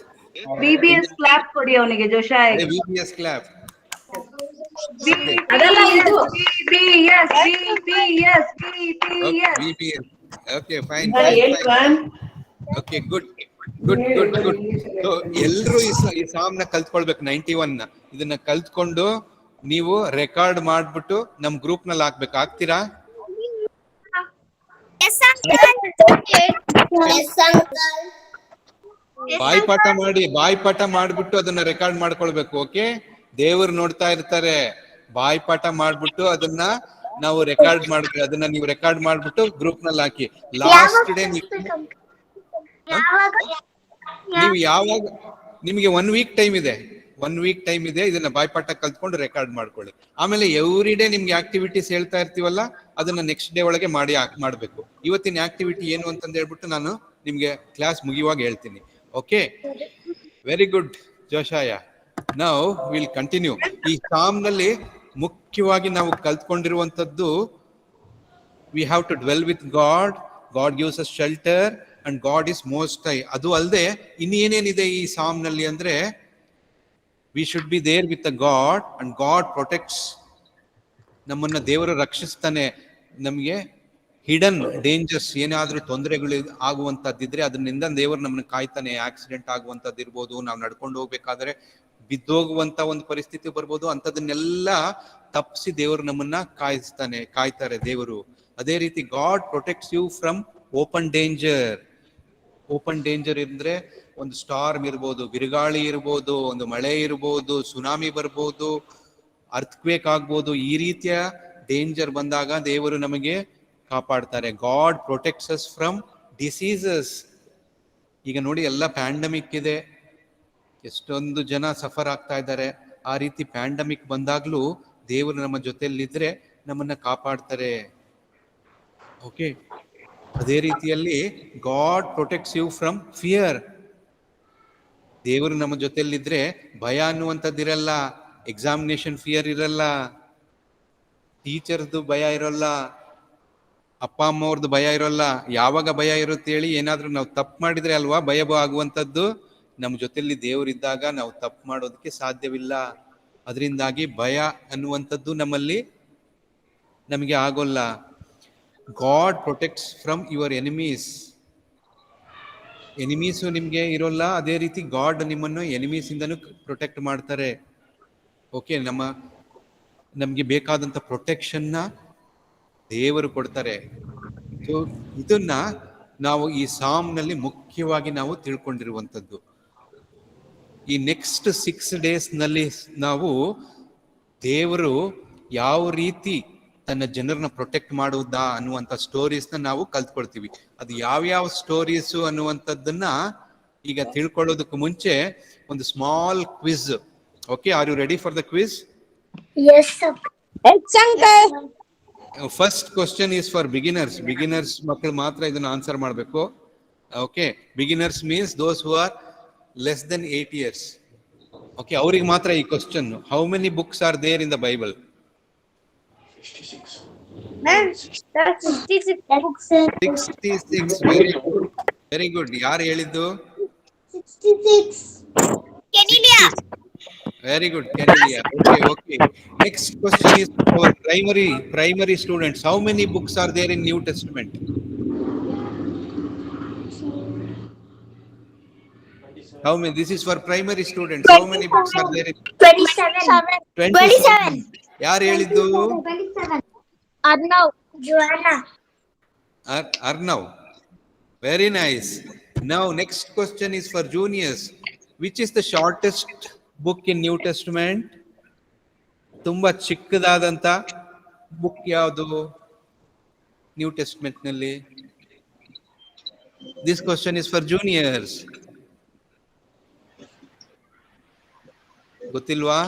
BBS ಕ್ಲಾಪ್ ಕೊಡಿ ಅವನಿಗೆ, ಜೋಶಾಯ. VBS clap. ಅದಲ್ಲ ಇದು. BBS. Okay, fine. Okay, good. So ಎಲ್ರು ಈ ಸಾಮ್ನ ಕಲ್ತ್ಕೊಳ್ಬೇಕು. 91 ಇದನ್ನ ಕಲ್ತ್ಕೊಂಡು ನೀವು ರೆಕಾರ್ಡ್ ಮಾಡ್ಬಿಟ್ಟು ನಮ್ ಗ್ರೂಪ್ ನಲ್ಲಿ ಹಾಕ್ಬೇಕು. ಆಗ್ತೀರಾ? ಬಾಯ್ಪಾಠ ಮಾಡ್ಬಿಟ್ಟು ಅದನ್ನ ರೆಕಾರ್ಡ್ ಮಾಡ್ಕೊಳ್ಬೇಕು. ಓಕೆ, ದೇವ್ರು ನೋಡ್ತಾ ಇರ್ತಾರೆ. ಬಾಯ್ಪಾಠ ಮಾಡ್ಬಿಟ್ಟು ಅದನ್ನ ನಾವು ರೆಕಾರ್ಡ್ ಮಾಡ್ತೀವಿ. ಅದನ್ನ ನೀವು ರೆಕಾರ್ಡ್ ಮಾಡ್ಬಿಟ್ಟು ಗ್ರೂಪ್ ನಲ್ಲಿ ಹಾಕಿ. ಲಾಸ್ಟ್ ಡೇ ನೀವು ಯಾವಾಗ, ನಿಮಗೆ 1 ವೀಕ್ ಟೈಮ್ ಇದೆ. 1 ವೀಕ್ ಟೈಮ್ ಇದೆ. ಇದನ್ನ ಬಾಯ್ಪಾಠ ಕಲ್ತ್ಕೊಂಡು ರೆಕಾರ್ಡ್ ಮಾಡ್ಕೊಳ್ಳಿ. ಆಮೇಲೆ ಎವ್ರಿ ಡೇ ನಿಮ್ಗೆ ಆಕ್ಟಿವಿಟೀಸ್ ಹೇಳ್ತಾ ಇರ್ತೀವಲ್ಲ, ಅದನ್ನ ನೆಕ್ಸ್ಟ್ ಡೇ ಒಳಗೆ ಮಾಡ್ಬೇಕು. ಇವತ್ತಿನ ಆಕ್ಟಿವಿಟಿ ಏನು ಅಂತಂದು ಹೇಳ್ಬಿಟ್ಟು ನಾನು ನಿಮ್ಗೆ ಕ್ಲಾಸ್ ಮುಗಿಯುವಾಗ ಹೇಳ್ತೀನಿ. Okay, very good Joshua. Now will continue. ಈ ಸಾಮ್ ನಲ್ಲಿ ಮುಖ್ಯವಾಗಿ ನಾವು ಕಲ್ತ್ಕೊಂಡಿರುವಂತದ್ದು, we have to dwell with God gives us shelter and God is most high. ಅದು ಅಲ್ಲದೆ ಇನ್ನೇನೇನಿದೆ ಈ ಸಾಮ್ ನಲ್ಲಿ ಅಂದ್ರೆ, we should be there with the God and God protects. ನಮ್ಮನ್ನ ದೇವರು ರಕ್ಷಿಸ್ತಾನೆ. ನಮಗೆ ಹಿಡನ್ ಡೇಂಜರ್ಸ್, ಏನಾದ್ರೂ ತೊಂದರೆಗಳು ಆಗುವಂತದ್ದಿದ್ರೆ ಅದನ್ನಿಂದ ದೇವರು ನಮ್ಮನ್ನ ಕಾಯ್ತಾನೆ. ಆಕ್ಸಿಡೆಂಟ್ ಆಗುವಂತದ್ದು ಇರ್ಬೋದು, ನಾವು ನಡ್ಕೊಂಡು ಹೋಗ್ಬೇಕಾದ್ರೆ ಬಿದ್ದೋಗುವಂತ ಒಂದು ಪರಿಸ್ಥಿತಿ ಬರ್ಬೋದು. ಅಂತದನ್ನೆಲ್ಲ ತಪ್ಪಿಸಿ ದೇವರು ನಮ್ಮನ್ನ ಕಾಯ್ತಾರೆ ದೇವರು. ಅದೇ ರೀತಿ God protects you from open danger. Open danger ಅಂದ್ರೆ ಒಂದು ಸ್ಟಾರ್ಮ್ ಇರ್ಬೋದು, ಬಿರುಗಾಳಿ ಇರ್ಬೋದು, ಒಂದು ಮಳೆ ಇರ್ಬೋದು, ಸುನಾಮಿ ಬರ್ಬೋದು, ಅರ್ಥ್ಕ್ವೇಕ್ ಆಗ್ಬೋದು. ಈ ರೀತಿಯ ಡೇಂಜರ್ ಬಂದಾಗ ದೇವರು ನಮಗೆ ಕಾಪಾಡ್ತಾರೆ. God protects us from diseases. ಈಗ ನೋಡಿ, ಎಲ್ಲ ಪ್ಯಾಂಡಮಿಕ್ ಇದೆ, ಎಷ್ಟೊಂದು ಜನ ಸಫರ್ ಆಗ್ತಾ ಇದ್ದಾರೆ. ಆ ರೀತಿ ಪ್ಯಾಂಡಮಿಕ್ ಬಂದಾಗ್ಲೂ ದೇವರು ನಮ್ಮ ಜೊತೆಯಲ್ಲಿದ್ರೆ ನಮ್ಮನ್ನ ಕಾಪಾಡ್ತಾರೆ. ಓಕೆ, ಅದೇ ರೀತಿಯಲ್ಲಿ God protects you from fear. ದೇವರು ನಮ್ಮ ಜೊತೆಯಲ್ಲಿದ್ರೆ ಭಯ ಅನ್ನುವಂಥದ್ದಿರಲ್ಲ, ಎಕ್ಸಾಮಿನೇಷನ್ ಫಿಯರ್ ಇರಲ್ಲ, ಟೀಚರ್ದು ಭಯ ಇರೋಲ್ಲ, ಅಪ್ಪ ಅಮ್ಮ ಅವ್ರದ್ದು ಭಯ ಇರೋಲ್ಲ. ಯಾವಾಗ ಭಯ ಇರುತ್ತೆ ಹೇಳಿ? ಏನಾದ್ರೂ ನಾವು ತಪ್ಪು ಮಾಡಿದ್ರೆ ಅಲ್ವಾ ಭಯ ಆಗುವಂಥದ್ದು. ನಮ್ಮ ಜೊತೆಯಲ್ಲಿ ದೇವರಿದ್ದಾಗ ನಾವು ತಪ್ಪು ಮಾಡೋದಕ್ಕೆ ಸಾಧ್ಯವಿಲ್ಲ. ಅದರಿಂದಾಗಿ ಭಯ ಅನ್ನುವಂಥದ್ದು ನಮಗೆ ಆಗೋಲ್ಲ. God protects from your enemies. Enemies ನಿಮ್ಗೆ ಇರೋಲ್ಲ, ಅದೇ ರೀತಿ ಗಾಡ್ ನಿಮ್ಮನ್ನು ಎನಿಮೀಸ್ ಇಂದನೂ ಪ್ರೊಟೆಕ್ಟ್ ಮಾಡ್ತಾರೆ. ಓಕೆ, ನಮ್ಗೆ ಬೇಕಾದಂತ ಪ್ರೊಟೆಕ್ಷನ್ನ ದೇವರು ಕೊಡ್ತಾರೆ. ಸೊ ಇದನ್ನ ನಾವು ಈ ಸಾಮ್ ನಲ್ಲಿ ಮುಖ್ಯವಾಗಿ ನಾವು ತಿಳ್ಕೊಂಡಿರುವಂಥದ್ದು. ಈ ನೆಕ್ಸ್ಟ್ 6 days ನಲ್ಲಿ ನಾವು ದೇವರು ಯಾವ ರೀತಿ ತನ್ನ ಜನರನ್ನ ಪ್ರೊಟೆಕ್ಟ್ ಮಾಡುವುದಾ ಅನ್ನುವಂಥ ಸ್ಟೋರೀಸ್ನ ನಾವು ಕಲ್ತ್ಕೊಳ್ತೀವಿ. ಅದು ಯಾವ್ಯಾವ ಸ್ಟೋರೀಸು ಅನ್ನುವಂಥದ್ದನ್ನ ಈಗ ತಿಳ್ಕೊಳ್ಳೋದಕ್ಕೂ ಮುಂಚೆ ಒಂದು small quiz. Okay, are you ready for the quiz? Yes, sir. First question is for beginners ಮಕ್ಕಳು ಮಾತ್ರ ಇದನ್ನ ಆನ್ಸರ್ ಮಾಡಬೇಕು. Okay, beginners means those who are less than 8 years. Okay, ಅವ್ರಿಗೆ ಮಾತ್ರ ಈ question. How many books are there in the Bible? 66 books. 66. Very good. ಯಾರು ಹೇಳಿದ್ದು? 66. Very good, Cornelia. Okay, okay. Next question is for primary students. How many books are there in New Testament? How many? This is for primary students. How many books are there in 27. 27? ಯಾರು ಹೇಳಿದ್ದು? Arnav. Joanna. Arnav. Very nice. Now, next question is for juniors. Which is the shortest book in New Testament? ತುಂಬಾ ಚಿಕ್ಕದಾದಂತ book ಯಾವುದು new testament ನಲ್ಲಿ? This question is for juniors. ಗೊತ್ತಿಲ್ವಾ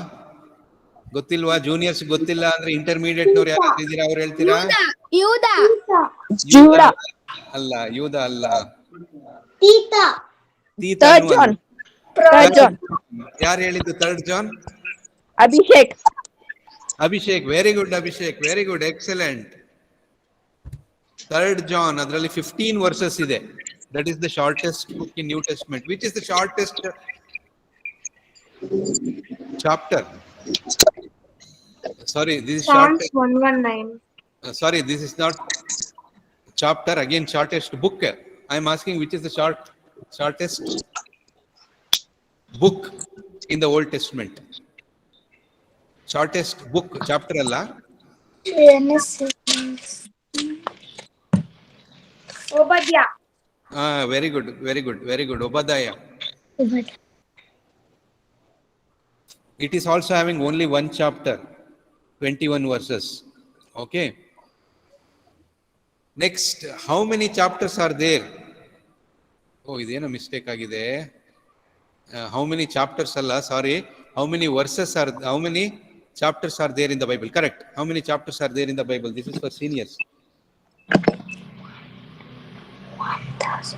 juniors ಗೊತ್ತಿಲ್ಲ ಅಂದ್ರೆ intermediate ನವ್ರು ಯಾರು ಇದ್ದೀರಾ ಅವ್ರು ಹೇಳ್ತೀರಾ? ಯೂದ ಅಲ್ಲ, ಯೂದ ಅಲ್ಲ, ತೀತ. ಯಾರು ಹೇಳಿದ್ದು third John? Abhishek. Very good Abhishek, very good, excellent. Third John, ಅದರಲ್ಲಿ 15 ವರ್ಸಸ್ ಇದೆ. That is the shortest book in New Testament. Which is the shortest chapter? Sorry, this is Psalms 119. Sorry, this is not chapter. Again, shortest book. I am asking which is the shortest book in the Old Testament. Shortest book, chapter alla. Obadiah. Very good, very good, very good. Obadiah. It is also having only one chapter, 21 verses. Okay. Next, how many chapters are there? Oh, idena mistake agide. How many chapters alla? Sorry. How many chapters are there in the Bible? Correct. How many chapters are there in the Bible? This is for seniors. 1000.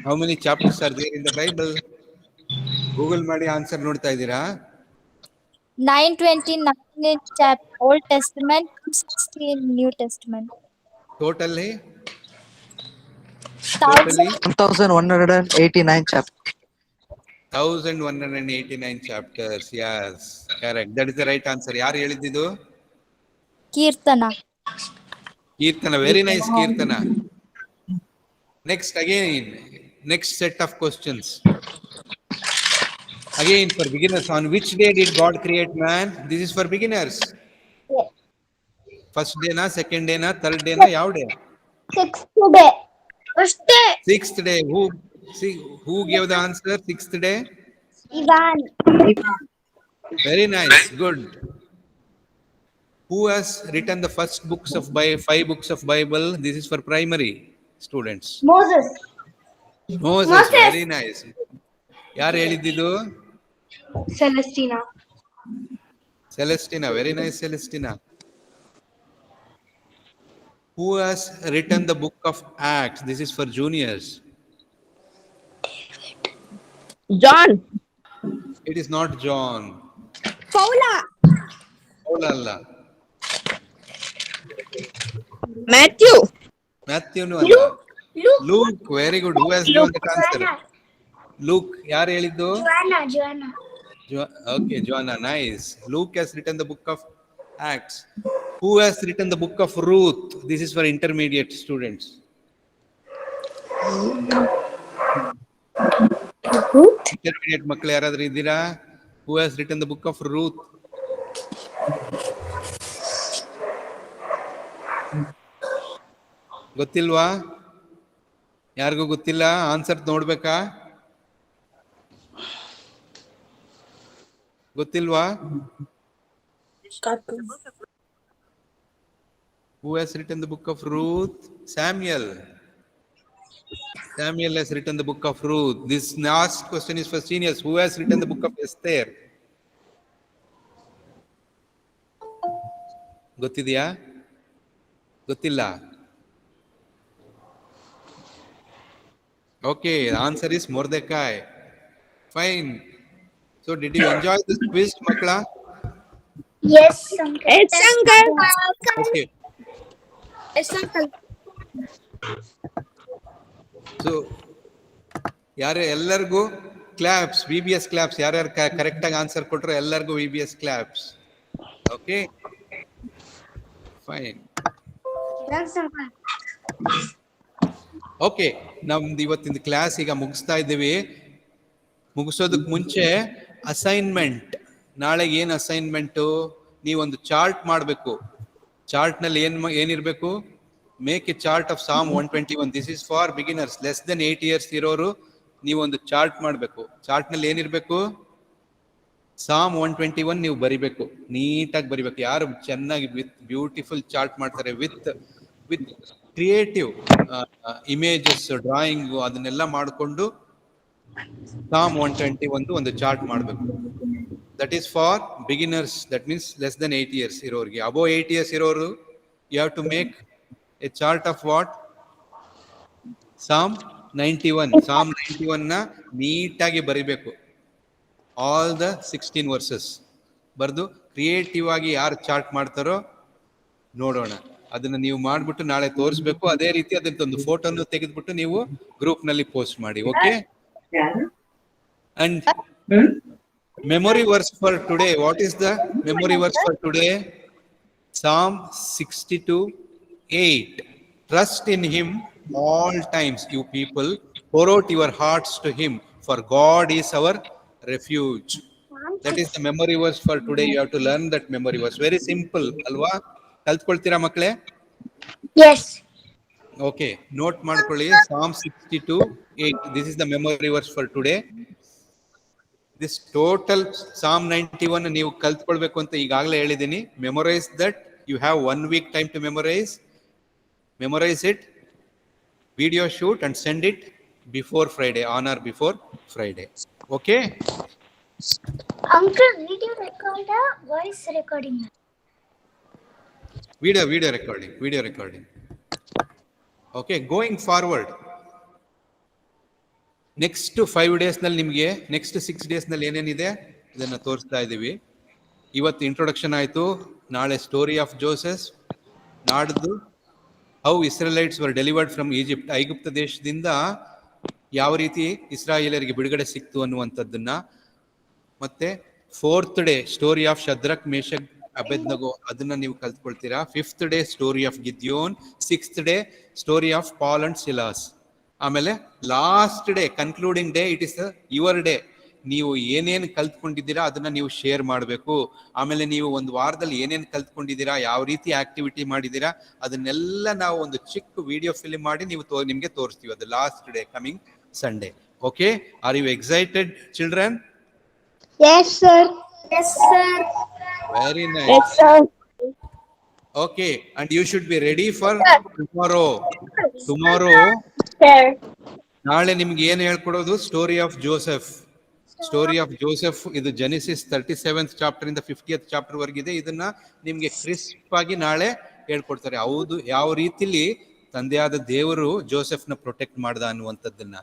How many chapters are there in the Bible? Google ಮಾಡಿ answer ನೋಡ್ತಾ ಇದ್ದೀರಾ? 929 in Old Testament, 60 in New Testament. Totally 1189 chapters. 1189 chapters. Yes, correct. That is the right answer. ಯಾರು ಹೇಳಿದ್ದು? Kirtana. Very nice, Kirtana. Next, again, next set of questions. Again, for beginners, on which day did God create man? This is for beginners. First day na, second day na, third day na, yav day? Sixth day. First day. Sixth day. Who gave the answer? Sixth day? Ivan. Very nice, good. Who has written the first books of 5 books of Bible? This is for primary students. Moses. Very nice. ಯಾರು ಹೇಳಿದ್ದು? Celestina. Very nice, Celestina. Who has written the book of Acts? This is for juniors. John. It is not John. Paula. ಅಲ್ಲ. Matthew. Matthew no ಅಲ್ಲ. Luke. Very good. Who has given the answer? Luke. ಯಾರು ಹೇಳಿದ್ದು? Joanna. Okay, Joanna. Nice. Luke has written the book of Acts. Who has written the book of Ruth? This is for intermediate students. Intermediate ಮಕ್ಕಳು ಯಾರಾದ್ರೂ ಇದ್ದೀರಾ? Who has written the book of Ruth? ಗೊತ್ತಿಲ್ವಾ? ಯಾರಿಗೂ ಗೊತ್ತಿಲ್ಲ? Answer ನೋಡ್ಬೇಕಾ? ಗೊತ್ತಿಲ್ವಾ? Who has written the book of Ruth? Samuel has written the book of Ruth. This last question is for seniors. Who has written the book of Esther? ಗೊತ್ತಿದೆಯಾ? ಗೊತ್ತಿಲ್ಲ? Okay, the answer is Mordecai. Fine. So did you enjoy this quiz, Makla? Yes, uncle. Yes, uncle. Okay. Yes, uncle. So, ಎಲ್ಲರಿಗೂ claps, VBS claps. ಯಾರ್ಯಾರು correct ಆಗಿ answer ಕೊಟ್ರು ಎಲ್ಲರಿಗೂ VBS claps. Okay, fine. Okay, ನಮ್ದು ಇವತ್ತಿನ class ಈಗ ಮುಗಿಸ್ತಾ ಇದ್ದೀವಿ. ಮುಗಿಸೋದಕ್ಕೆ ಮುಂಚೆ ಅಸೈನ್ಮೆಂಟ್. ನಾಳೆಗೆ ಏನು ಅಸೈನ್ಮೆಂಟು? ನೀವೊಂದು ಚಾರ್ಟ್ ಮಾಡಬೇಕು. ಚಾರ್ಟ್ನಲ್ಲಿ ಏನಿರಬೇಕು? Make a chart of Psalm 121. This is for beginners. Less than 8 years ಇರೋರು ನೀವೊಂದು ಚಾರ್ಟ್ ಮಾಡಬೇಕು. ಚಾರ್ಟ್ನಲ್ಲಿ ಏನಿರಬೇಕು? Psalm 121 ನೀವು ಬರಿಬೇಕು, ನೀಟಾಗಿ ಬರಿಬೇಕು. ಯಾರು ಚೆನ್ನಾಗಿ ವಿತ್ ಬ್ಯೂಟಿಫುಲ್ ಚಾರ್ಟ್ ಮಾಡ್ತಾರೆ ವಿತ್ ಕ್ರಿಯೇಟಿವ್ ಇಮೇಜಸ್, ಡ್ರಾಯಿಂಗ್, ಅದನ್ನೆಲ್ಲ ಮಾಡಿಕೊಂಡು Psalm 121 ಒಂದು ಚಾರ್ಟ್ ಮಾಡಬೇಕು. That is for beginners. That means less than 8 years ಇರೋರಿಗೆ. ಅಬೋ 8 years ಇರೋರು you have to make a chart of what? Psalm 91. Psalm 91 ನ ನೀಟಾಗಿ ಬರಿಬೇಕು. ಆಲ್ ದ 16 verses ಬರೆದು ಕ್ರಿಯೇಟಿವ್ ಆಗಿ ಯಾರು ಚಾರ್ಟ್ ಮಾಡ್ತಾರೋ ನೋಡೋಣ. ಅದನ್ನ ನೀವು ಮಾಡ್ಬಿಟ್ಟು ನಾಳೆ ತೋರಿಸ್ಬೇಕು. ಅದೇ ರೀತಿ ಅದೊಂದು ಫೋಟೋನು ತೆಗೆದ್ಬಿಟ್ಟು ನೀವು ಗ್ರೂಪ್ ನಲ್ಲಿ ಪೋಸ್ಟ್ ಮಾಡಿ. Okay? And memory verse for today. What is the memory verse for today? Psalm 62:8. Trust in him all times, you people. Pour out your hearts to him, for God is our refuge. That is the memory verse for today. You have to learn that memory verse. Very simple, alwa? ಕಲ್ತ್ಕೊಳ್ತೀರಾ ಮಕ್ಕಳೇ? Yes. Okay, note ಮಾಡ್ಕೊಳ್ಳಿ. Psalm 62:8. This is the memory verse for today. This total Psalm 91 ನೀವು ಕಲ್ತ್ಕೊಳ್ಬೇಕು ಅಂತ ಈಗಾಗಲೇ ಹೇಳಿದ್ದೀನಿ. Memorise that. You have 1 week time to memorise it, video shoot and send it before Friday, on or before Friday. Okay? Uncle, video record or voice recording? Video recording. Okay, going forward next 5 days ನಲ್ಲಿ ನಿಮಗೆ, next 6 days ನಲ್ಲಿ ಏನೇನಿದೆ ಇದನ್ನ ತೋರಿಸ್ತಾ ಇದ್ದೀವಿ. ಇವತ್ತು introduction ಆಯಿತು, ನಾಳೆ ಸ್ಟೋರಿ ಆಫ್ ಜೋಸೆಫ್, ನಾಡ್ದು how Israelites were delivered from Egypt, ಐಗುಪ್ತ ದೇಶದಿಂದ ಯಾವ ರೀತಿ ಇಸ್ರಾಯೇಲರಿಗೆ ಬಿಡುಗಡೆ ಸಿಕ್ತು ಅನ್ನುವಂಥದ್ದನ್ನ, ಮತ್ತೆ 4th day story of Shadrach, Meshach, Abednego, ಅದನ್ನ ನೀವು ಕಲ್ತ್ಕೊಳ್ತೀರಾ. 5th day story of Gideon, 6th day story of Paul and Silas. ಆಮೇಲೆ last day, concluding day, it is your day. ನೀವು ಏನೇನು ಕಲ್ತ್ಕೊಂಡಿದ್ದೀರಾ ಅದನ್ನ ನೀವು ಶೇರ್ ಮಾಡಬೇಕು. ಆಮೇಲೆ ನೀವು ಒಂದು ವಾರದಲ್ಲಿ ಏನೇನು ಕಲ್ತ್ಕೊಂಡಿದ್ದೀರಾ, ಯಾವ ರೀತಿ ಆಕ್ಟಿವಿಟಿ ಮಾಡಿದ್ದೀರಾ, ಅದನ್ನೆಲ್ಲ ನಾವು ಒಂದು ಚಿಕ್ಕ ವಿಡಿಯೋ ಫಿಲ್ಮ್ ಮಾಡಿ ನಿಮ್ಗೆ ತೋರಿಸ್ತೀವಿ. ಅದು last day, coming Sunday. Okay, are you excited children? Yes, sir. Yes, sir. Very nice. Yes, sir. Okay, and you should be ready for tomorrow. Sir. ನಾಳೆ ನಿಮ್ಗೆ ಏನು ಹೇಳ್ಕೊಡೋದು? Story of Joseph. ಇದು Genesis 37th chapter ಇಂದ 50th chapter ವರೆಗಿದೆ. ಇದನ್ನ ನಿಮ್ಗೆ crisp ಆಗಿ ನಾಳೆ ಹೇಳ್ಕೊಡ್ತಾರೆ. ಹೌದು, ಯಾವ ರೀತಿಲಿ ತಂದೆಯಾದ ದೇವರು ಜೋಸೆಫ್ನ ಪ್ರೊಟೆಕ್ಟ್ ಮಾಡ್ದ ಅನ್ನುವಂಥದ್ದನ್ನ.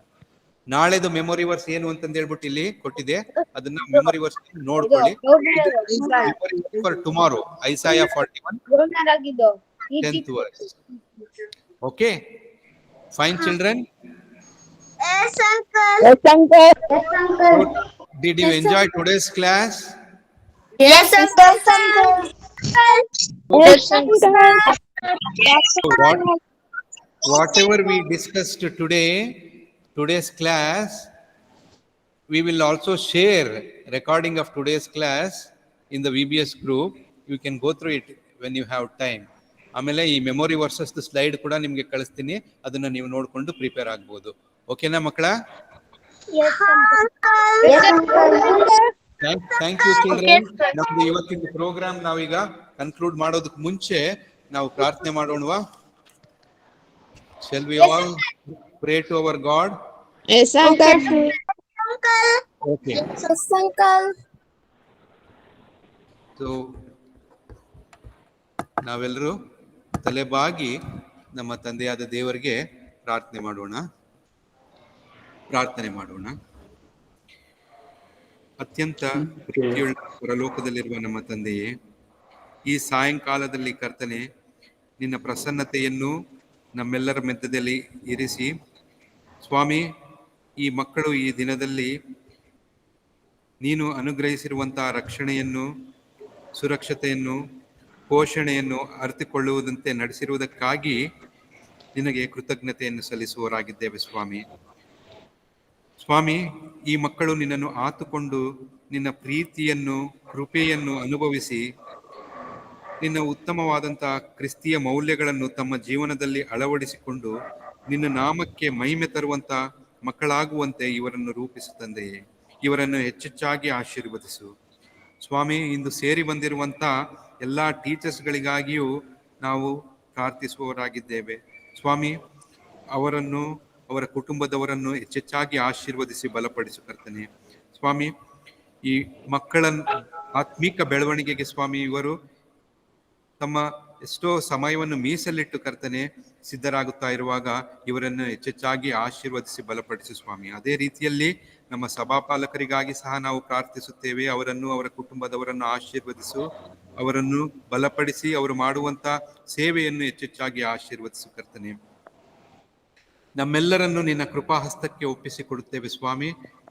ನಾಳೆದು ಮೆಮೊರಿ ವರ್ಸ್ ಏನು ಅಂತಂದು ಹೇಳ್ಬಿಟ್ಟು ಇಲ್ಲಿ ಕೊಟ್ಟಿದೆ, ಅದನ್ನ ಮೆಮೊರಿ ವರ್ಸ್ ನೋಡ್ಕೊಳ್ಳಿ. For tomorrow, Isaiah 41 10th verse. Okay, fine children. Yes, uncle. Yes, uncle. Yes, uncle. Did you enjoy today's class? Yes, uncle. Yes, uncle. So whatever we discussed today's class, we will also share recording of today's class in the VBS group. You can go through it when you have time. ಆಮೇಲೆ ಈ memory versus slide ಕೂಡ ನಿಮ್ಗೆ ಕಳಿಸ್ತೀನಿ, ಅದನ್ನ ನೀವು ನೋಡ್ಕೊಂಡು prepare ಆಗ್ಬೋದು. ಓಕೆನಾ ಮಕ್ಕಳ? Yes, uncle. Yes, uncle. Thank you children. ನಮ್ದು ಇವತ್ತಿನ ಪ್ರೋಗ್ರಾಮ್ ನಾವೀಗ ಕನ್ಕ್ಲೂಡ್ ಮಾಡೋದಕ್ಕೆ ಮುಂಚೆ ನಾವು ಪ್ರಾರ್ಥನೆ ಮಾಡೋಣವಾ? Shall we all pray to our God? Yes, uncle. Okay. Yes, uncle. So ನಾವೆಲ್ಲರೂ ತಲೆಬಾಗಿ ನಮ್ಮ ತಂದೆಯಾದ ದೇವರಿಗೆ ಪ್ರಾರ್ಥನೆ ಮಾಡೋಣ. ಅತ್ಯಂತ ಪ್ರೀತಿಯುಳ್ಳ ಪರಲೋಕದಲ್ಲಿರುವ ನಮ್ಮ ತಂದೆಯೇ, ಈ ಸಾಯಂಕಾಲದಲ್ಲಿ ಕರ್ತನೆ ನಿನ್ನ ಪ್ರಸನ್ನತೆಯನ್ನು ನಮ್ಮೆಲ್ಲರ ಮಧ್ಯದಲ್ಲಿ ಇರಿಸಿ ಸ್ವಾಮಿ, ಈ ಮಕ್ಕಳು ಈ ದಿನದಲ್ಲಿ ನೀನು ಅನುಗ್ರಹಿಸಿರುವಂತಹ ರಕ್ಷಣೆಯನ್ನು, ಸುರಕ್ಷತೆಯನ್ನು, ಪೋಷಣೆಯನ್ನು ಅರಿತುಕೊಳ್ಳುವುದಂತೆ ನಡೆಸಿರುವುದಕ್ಕಾಗಿ ನಿನಗೆ ಕೃತಜ್ಞತೆಯನ್ನು ಸಲ್ಲಿಸುವವರಾಗಿದ್ದೇವೆ ಸ್ವಾಮಿ. ಸ್ವಾಮಿ, ಈ ಮಕ್ಕಳು ನಿನ್ನನ್ನು ಆತುಕೊಂಡು ನಿನ್ನ ಪ್ರೀತಿಯನ್ನು, ಕೃಪೆಯನ್ನು ಅನುಭವಿಸಿ ನಿನ್ನ ಉತ್ತಮವಾದಂತಹ ಕ್ರಿಸ್ತಿಯ ಮೌಲ್ಯಗಳನ್ನು ತಮ್ಮ ಜೀವನದಲ್ಲಿ ಅಳವಡಿಸಿಕೊಂಡು ನಿನ್ನ ನಾಮಕ್ಕೆ ಮಹಿಮೆ ತರುವಂತ ಮಕ್ಕಳಾಗುವಂತೆ ಇವರನ್ನು ರೂಪಿಸು ತಂದೆಯೇ. ಇವರನ್ನು ಹೆಚ್ಚೆಚ್ಚಾಗಿ ಆಶೀರ್ವದಿಸು ಸ್ವಾಮಿ. ಇಂದು ಸೇರಿ ಬಂದಿರುವಂತ ಎಲ್ಲ ಟೀಚರ್ಸ್ಗಳಿಗಾಗಿಯೂ ನಾವು ಪ್ರಾರ್ಥಿಸುವವರಾಗಿದ್ದೇವೆ ಸ್ವಾಮಿ. ಅವರನ್ನು, ಅವರ ಕುಟುಂಬದವರನ್ನು ಹೆಚ್ಚೆಚ್ಚಾಗಿ ಆಶೀರ್ವದಿಸಿ ಬಲಪಡಿಸು ಕರ್ತನೆ. ಸ್ವಾಮಿ, ಈ ಮಕ್ಕಳ ಆತ್ಮೀಕ ಬೆಳವಣಿಗೆಗೆ ಸ್ವಾಮಿ ಇವರು ತಮ್ಮ ಎಷ್ಟೋ ಸಮಯವನ್ನು ಮೀಸಲಿಟ್ಟು ಕರ್ತನೆ ಸಿದ್ಧರಾಗುತ್ತಾ ಇರುವಾಗ ಇವರನ್ನು ಹೆಚ್ಚೆಚ್ಚಾಗಿ ಆಶೀರ್ವದಿಸಿ ಬಲಪಡಿಸು ಸ್ವಾಮಿ. ಅದೇ ರೀತಿಯಲ್ಲಿ ನಮ್ಮ ಸಭಾಪಾಲಕರಿಗಾಗಿ ಸಹ ನಾವು ಪ್ರಾರ್ಥಿಸುತ್ತೇವೆ. ಅವರನ್ನು, ಅವರ ಕುಟುಂಬದವರನ್ನು ಆಶೀರ್ವದಿಸು, ಅವರನ್ನು ಬಲಪಡಿಸಿ ಅವರು ಮಾಡುವಂತ ಸೇವೆಯನ್ನು ಹೆಚ್ಚೆಚ್ಚಾಗಿ ಆಶೀರ್ವದಿಸು ಕರ್ತನೆ. ನಮ್ಮೆಲ್ಲರನ್ನು ನಿನ್ನ ಕೃಪಾಹಸ್ತಕ್ಕೆ ಒಪ್ಪಿಸಿಕೊಡುತ್ತೇವೆ ಸ್ವಾಮಿ.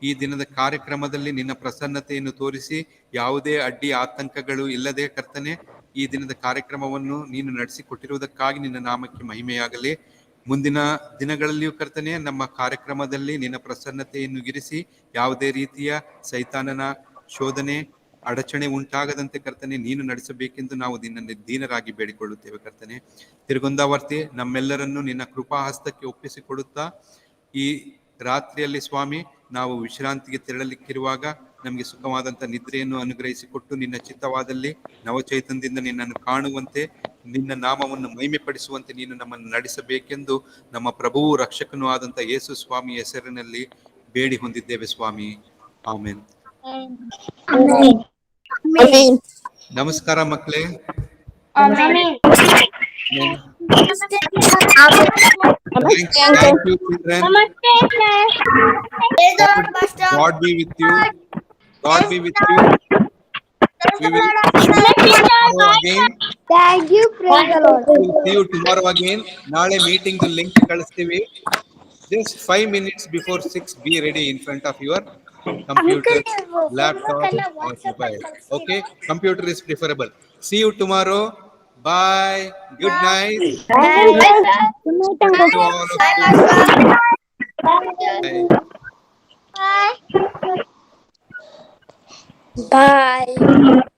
ಈ ದಿನದ ಕಾರ್ಯಕ್ರಮದಲ್ಲಿ ನಿನ್ನ ಪ್ರಸನ್ನತೆಯನ್ನು ತೋರಿಸಿ ಯಾವುದೇ ಅಡ್ಡಿ ಆತಂಕಗಳು ಇಲ್ಲದೆ ಕರ್ತನೆ ಈ ದಿನದ ಕಾರ್ಯಕ್ರಮವನ್ನು ನೀನು ನಡೆಸಿಕೊಟ್ಟಿರುವುದಕ್ಕಾಗಿ ನಿನ್ನ ನಾಮಕ್ಕೆ ಮಹಿಮೆಯಾಗಲಿ. ಮುಂದಿನ ದಿನಗಳಲ್ಲಿಯೂ ಕರ್ತನೆ ನಮ್ಮ ಕಾರ್ಯಕ್ರಮದಲ್ಲಿ ನಿನ್ನ ಪ್ರಸನ್ನತೆಯನ್ನು ಗಿರಿಸಿ ಯಾವುದೇ ರೀತಿಯ ಸೈತಾನನ ಶೋಧನೆ, ಅಡಚಣೆ ಉಂಟಾಗದಂತೆ ಕರ್ತನೆ ನೀನು ನಡೆಸಬೇಕೆಂದು ನಾವು ನಿನ್ನಲ್ಲಿ ದೀನರಾಗಿ ಬೇಡಿಕೊಳ್ಳುತ್ತೇವೆ ಕರ್ತನೆ. ತಿರುಗೊಂದಾವರ್ತಿ ನಮ್ಮೆಲ್ಲರನ್ನು ನಿನ್ನ ಕೃಪಾಹಸ್ತಕ್ಕೆ ಒಪ್ಪಿಸಿಕೊಡುತ್ತಾ ಈ ರಾತ್ರಿಯಲ್ಲಿ ಸ್ವಾಮಿ ನಾವು ವಿಶ್ರಾಂತಿಗೆ ತೆರಳಲಿಕ್ಕಿರುವಾಗ ನಮಗೆ ಸುಖವಾದಂಥ ನಿದ್ರೆಯನ್ನು ಅನುಗ್ರಹಿಸಿಕೊಟ್ಟು ನಿನ್ನ ಚಿತ್ತವಾದಲ್ಲಿ ನವಚೈತನ್ಯದಿಂದ ನಿನ್ನನ್ನು ಕಾಣುವಂತೆ, ನಿನ್ನ ನಾಮವನ್ನು ಮಹಿಮೆಪಡಿಸುವಂತೆ ನೀನು ನಮ್ಮನ್ನು ನಡೆಸಬೇಕೆಂದು ನಮ್ಮ ಪ್ರಭುವು ರಕ್ಷಕನೂ ಆದಂಥ ಯೇಸು ಸ್ವಾಮಿ ಹೆಸರಿನಲ್ಲಿ ಬೇಡಿ ಹೊಂದಿದ್ದೇವೆ ಸ್ವಾಮಿ. ಆಮೇನ್. ನಮಸ್ಕಾರ ಮಕ್ಕಳೇ. Thank you, children. God be with you. God be with you. We will tomorrow again. Thank you, praise the Lord. See you tomorrow again. ನಾಳೆ ಮೀಟಿಂಗ್ ಲಿಂಕ್ ಕಳಿಸ್ತೀವಿ. Just 5 minutes before 6 be ready in front of your computer, laptop or mobile. Okay, computer is preferable. See you tomorrow. Bye. Good night. Bye.